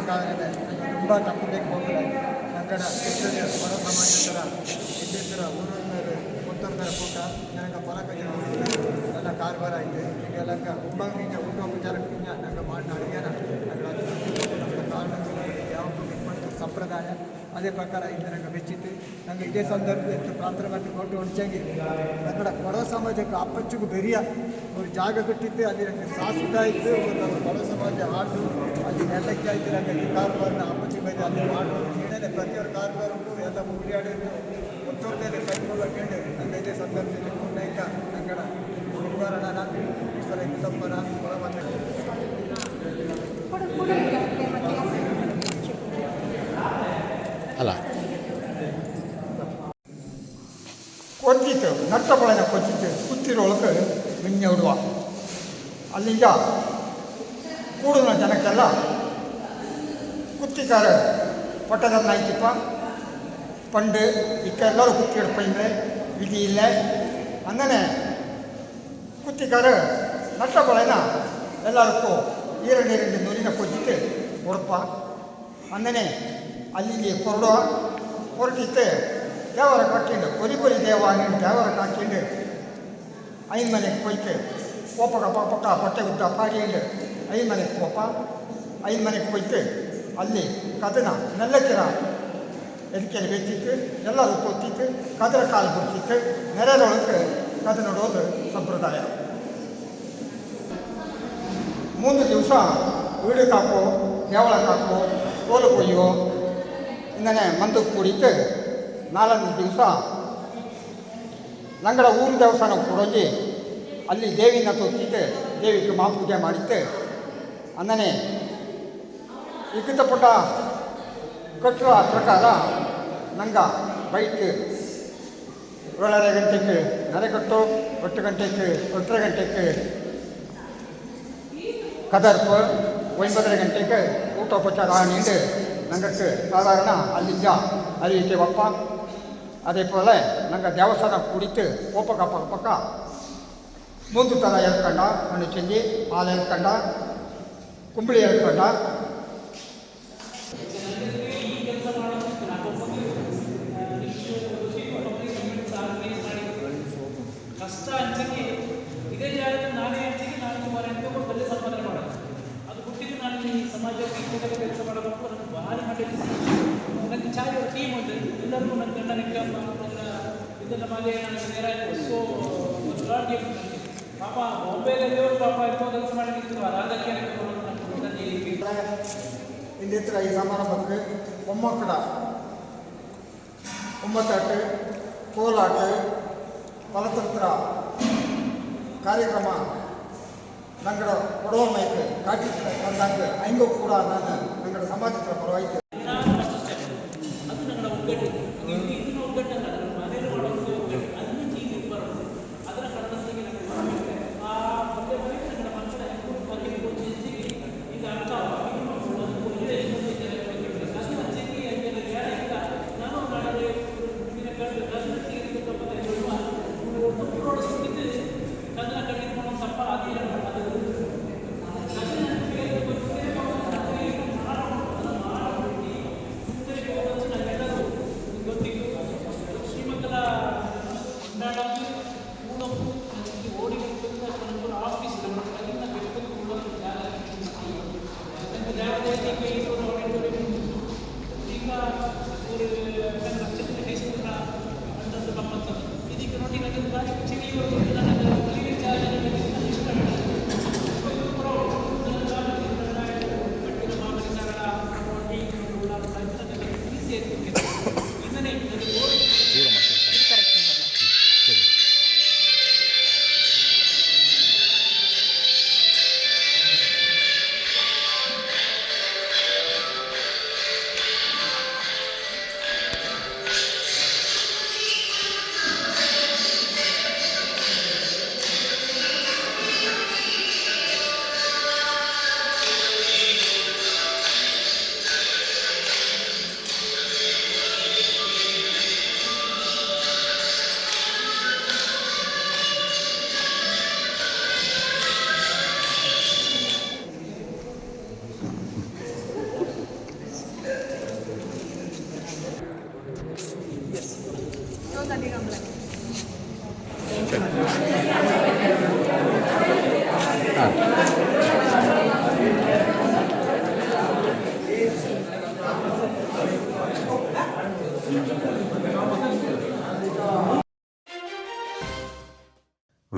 ಕಾರಣದಿಂದ ತುಂಬ ತಪ್ಪಬೇಕು ಹೋಗಲ್ಲ ನಂಗಡ ಬಡ ಸಮಾಜದ ಇಲ್ಲಿದ್ದರ ಊರನ್ನರು ಕೊತ್ತರ್ದರ ಕೂಟ ನನಗೆ ಪರಕಜ ನನ್ನ ಕಾರ್ಬಾರ ಆಯಿತು ಈಗೆಲ್ಲ ಉಬ್ಬಂಗಿಂಗ ಊಟೋಪಚಾರಕ್ಕಿಂತ ನಂಗೆ ಮಾಡಿದ ಅಡುಗೆನ ನಂಗೆ ಕಾರಣ ಯಾವ ಸಂಪ್ರದಾಯ ಅದೇ ಪ್ರಕಾರ ಇಲ್ಲಿ ನಂಗೆ ಬೆಚ್ಚಿತ್ತು ನಂಗೆ ಇದೇ ಸಂದರ್ಭದಲ್ಲಿ ಪ್ರಾರ್ಥನೆ ಮತ್ತು ಕೊಟ್ಟು ಹೊಡ್ಚಂಗಿ ನಂಗಡ ಬಡ ಸಮಾಜಕ್ಕೆ ಅಪ್ಪಚ್ಚುಗೂ ಬೆರಿಯ ಒಂದು ಜಾಗ ಕಟ್ಟಿದ್ದು ಅಲ್ಲಿ ನಂಗೆ ಶಾಸಕ ಇತ್ತು ಒಂದು ಬಡ ಸಮಾಜ ಆಟು ಅಲ್ಲಿ ನೆಲಕ್ಕೆ ಆಯ್ತು ನಂಗೆ ಈ ಕಾರ್ಬಾರನ ಅಪ್ಪಚ್ಚು ಬೈದು ಅಲ್ಲಿ ಮಾಡೋದು ಏನೇನೆ ಪ್ರತಿಯೊಂದು ಕಾರ್ಬಾರ ಉಂಟು ಎಲ್ಲ ಮುಗಿಯಾಡಿದ್ದು ಒತ್ತೊಂದೇ ಕೈಗೊಳ್ಳಕ್ಕೆ ನಂಗೆ ಇದೇ ಸಂದರ್ಭದಲ್ಲಿ ಪೂರ್ಣೈಕ ನಂಗಡ ನಿರ್ವಾರಣ ಈಶ್ವರ ತಪ್ಪನ ಒಳಬಂದ ಅಲ್ಲ ಕೊಚ್ಚಿತ್ತು ನಟ್ಟಪಳನ ಕೊಚ್ಚಿತ್ತು ಕುತ್ತಿರೊಳಗೆ ಮಿಂಜುಡುವ ಅಲ್ಲಿಂದ ಕೂಡಿನ ಜನಕ್ಕೆಲ್ಲ ಕುತ್ತಿಕಾರ ಪಟ್ಟದನ್ನ ಆಯ್ತಿಪ್ಪ ಪಂಡು ಇಕ್ಕೆಲ್ಲರೂ ಕುತ್ತಿ ಹಿಡ್ಪೈಂದೆ ವಿಧಿ ಇಲ್ಲ ಅಂದನೆ ಕುತ್ತಿಕಾರ ನಟ್ಟಪಳನ ಎಲ್ಲರಿಗೂ ಈರಣ್ಣೀರಿಂದ ನೂರಿನ ಕೊಚ್ಚಿತ್ತು ಉಡಪ ಅಂದನೆ ಅಲ್ಲಿ ಹೊರಟಿತ್ತು ದೇವರ ಕಾಕಿಂಡು ಕೊರಿ ದೇವಾನಿ ದೇವರ ಕಾಕಿಂಡು ಐದು ಮನೆಗೆ ಹೋಯ್ತು ಕೋಪಕ ಪಾಪಕ ಪಟ್ಟೆ ಉದ್ದ ಪಾಡಿಂಡು ಐದು ಮನೆಗೆ ಕೋಪ ಐದು ಮನೆಗೆ ಹೋಯ್ತು ಅಲ್ಲಿ ಕದನ ನೆಲ್ಲಕ್ಕಿರ ಎದಕ್ಕೆಲ್ಲಿ ಬೆಚ್ಚಿತ್ತು ಎಲ್ಲರೂ ತೊತ್ತಿತ್ತು ಕದರ ಕಾಲು ಬಿಡ್ತಿತ್ತು ನೆರೆದೊಳಗೆ ಕದ ನೋಡೋದು ಸಂಪ್ರದಾಯ. 3 ದಿವಸ ವೀಡು ಕಾಕು ದೇವಳ ಕಾಕು ತೋಲು ಕೊಯ್ಯೋ ಇಂದನೆ ಮಂದು ಕುಡಿತು 4ನೇ ದಿವಸ ನಂಗಡ ಊರು ದೇವಸ್ಥಾನ ಕೊಡೋಗಿ ಅಲ್ಲಿ ದೇವಿನ ತೊತ್ತಿತ್ತು ದೇವಿಗೆ ಮಹಾಪೂಜೆ ಮಾಡಿತ್ತು ಅಂದನೆ ಇಕ್ಕಿತ ಪುಟ್ಟ ಕಟ್ಟುವ ಪ್ರಕಾರ ನಂಗೆ ಬೈಕ್ 7:30 ಗಂಟೆಗೆ ನರೆಕಟ್ಟು 8 ಗಂಟೆಗೆ 8:30 ಗಂಟೆಗೆ ಕದರ್ಪು 9:30 ಗಂಟೆಗೆ ಊಟೋಪಚಾರ ನೀಡಿ ನಂಗಕ್ಕೆ ಸಾಧಾರಣ ಅಲ್ಲಿಂದ ಅಲ್ಲಿಗೆ ಒಪ್ಪ ಅದೇ ಪೋಲೆ ನಂಗೆ ದೇವಸ್ಥಾನ ಕುಡಿತು ಒಪ್ಪಕ ಪಕ್ಕ ಮುಂದು ಥರ ಎಳ್ಕೊಂಡ ಹಣ್ಣು ಚೆಂದಿ ಹಾಲು ಎಳ್ಕೊಂಡ ಕುಂಬಳಿ ಎಳ್ಕೊಂಡ ಕಷ್ಟ ಹಂಚಿಕೆ ಇದೇ ಜಾಗದಲ್ಲಿ ನಾನೇ ಹಂಚಿಕೆ ನಾನು ಸುಮಾರು ಎಂಟು ಬಲ್ಲೆ ಸಂಪಾದನೆ ಮಾಡೋದು ಅದು ಬಿಟ್ಟಿದ್ದು ನಾನು ಈ ಸಮಾಜಕ್ಕೆ ಕೆಲಸ ಮಾಡಬೇಕು ನನಗೆ ಭಾರಿ ಮಾಡಿ ನನಗೆ ಚಾಯ್ ಟೀಮ್ ഉണ്ട് ಎಲ್ಲರಿಗೂ ನನ್ನ ಗಂಡನಿಗೆ ನನ್ನ ಇದೆಲ್ಲ ಮಾಡಿ ನನಗೆ ನೇರ ಸೊ ನನಗೆ ಪಾಪ ಬಾಂಬೆಯಲ್ಲಿದ್ದವರು ಪಾಪ ಎಷ್ಟೋ ಕೆಲಸ ಮಾಡಿ ನಿಂತಿದ್ರು ಅದಕ್ಕೆ ಇಲ್ಲಿ ಈ ಸಮಾರಂಭಕ್ಕೆ ಒಮ್ಮಕ್ಕಡ ಒಮ್ಮತ್ತಾಟ ಕೋಲಾಟ ಫಲತಂತ್ರ ಕಾರ್ಯಕ್ರಮ ನಂಗಡ ಕೊಡುವ ಮೈಕ್ ಕಾಟಿ ಬಂದಾಗ ಹಂಗೂ ಕೂಡ ನಾನು ನಂಗಡ ಸಮಾಜದ ಪರವಾಯಿತು. ಅದು ನನ್ನ ಒಗ್ಗಟ್ಟು ಇದನ್ನ ಒಗ್ಗಟ್ಟಲ್ಲ ಮನೆಯಲ್ಲಿ ಮಾಡೋದು ಒಗ್ಗಟ್ಟು ಅದನ್ನು ಜೀವಿ ಬರೋದು ಅದರ ಕಡದಸ್ತಿಗೆ ಆ ಒಂದೇ ಮನೆಗೆ ನನ್ನ ಮಕ್ಕಳ ಬಗ್ಗೆ ಈಗ ಅರ್ಥ ನಾನು ನಾಳೆ ಕನ್ನಡ ಕಟ್ಟಿಕೊಂಡು ತಪ್ಪ ಅದಿಲ್ಲ ಅದು ಶ್ರೀಮಂತರ ಕೊಂಡಾಡ ಓಡಿ ಆಫೀಸ್ ಈಗ ಇದಕ್ಕೆ ನೋಡಿ ನನಗೆ ಚಿಡಿಯವರು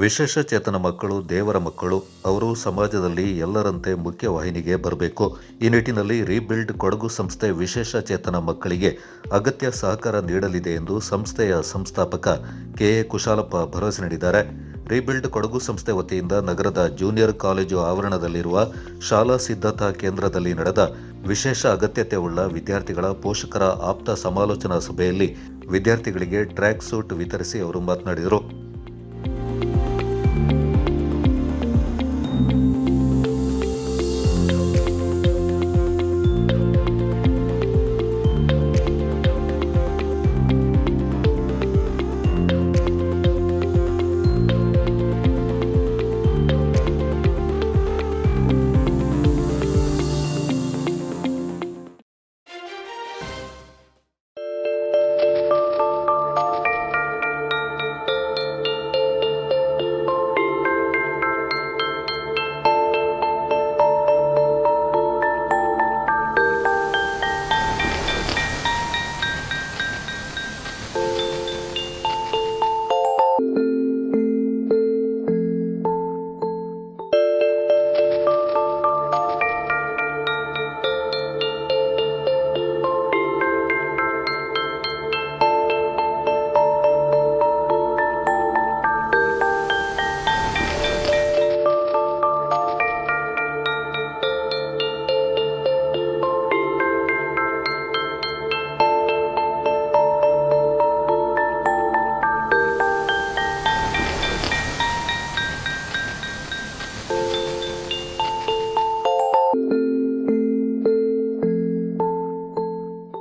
ವಿಶೇಷ ಚೇತನ ಮಕ್ಕಳು ದೇವರ ಮಕ್ಕಳು. ಅವರು ಸಮಾಜದಲ್ಲಿ ಎಲ್ಲರಂತೆ ಮುಖ್ಯವಾಹಿನಿಗೆ ಬರಬೇಕು. ಈ ನಿಟ್ಟಿನಲ್ಲಿ ರೀಬಿಲ್ಡ್ ಕೊಡಗು ಸಂಸ್ಥೆ ವಿಶೇಷ ಚೇತನ ಮಕ್ಕಳಿಗೆ ಅಗತ್ಯ ಸಹಕಾರ ನೀಡಲಿದೆ ಎಂದು ಸಂಸ್ಥೆಯ ಸಂಸ್ಥಾಪಕ ಕೆಎ ಕುಶಾಲಪ್ಪ ಭರವಸೆ ನೀಡಿದ್ದಾರೆ. ರೀಬಿಲ್ಡ್ ಕೊಡಗು ಸಂಸ್ಥೆ ವತಿಯಿಂದ ನಗರದ ಜೂನಿಯರ್ ಕಾಲೇಜು ಆವರಣದಲ್ಲಿರುವ ಶಾಲಾ ಸಿದ್ಧತಾ ಕೇಂದ್ರದಲ್ಲಿ ನಡೆದ ವಿಶೇಷ ಅಗತ್ಯತೆಯುಳ್ಳ ವಿದ್ಯಾರ್ಥಿಗಳ ಪೋಷಕರ ಆಪ್ತ ಸಮಾಲೋಚನಾ ಸಭೆಯಲ್ಲಿ ವಿದ್ಯಾರ್ಥಿಗಳಿಗೆ ಟ್ರ್ಯಾಕ್ ಸೂಟ್ ವಿತರಿಸಿ ಅವರು ಮಾತನಾಡಿದರು.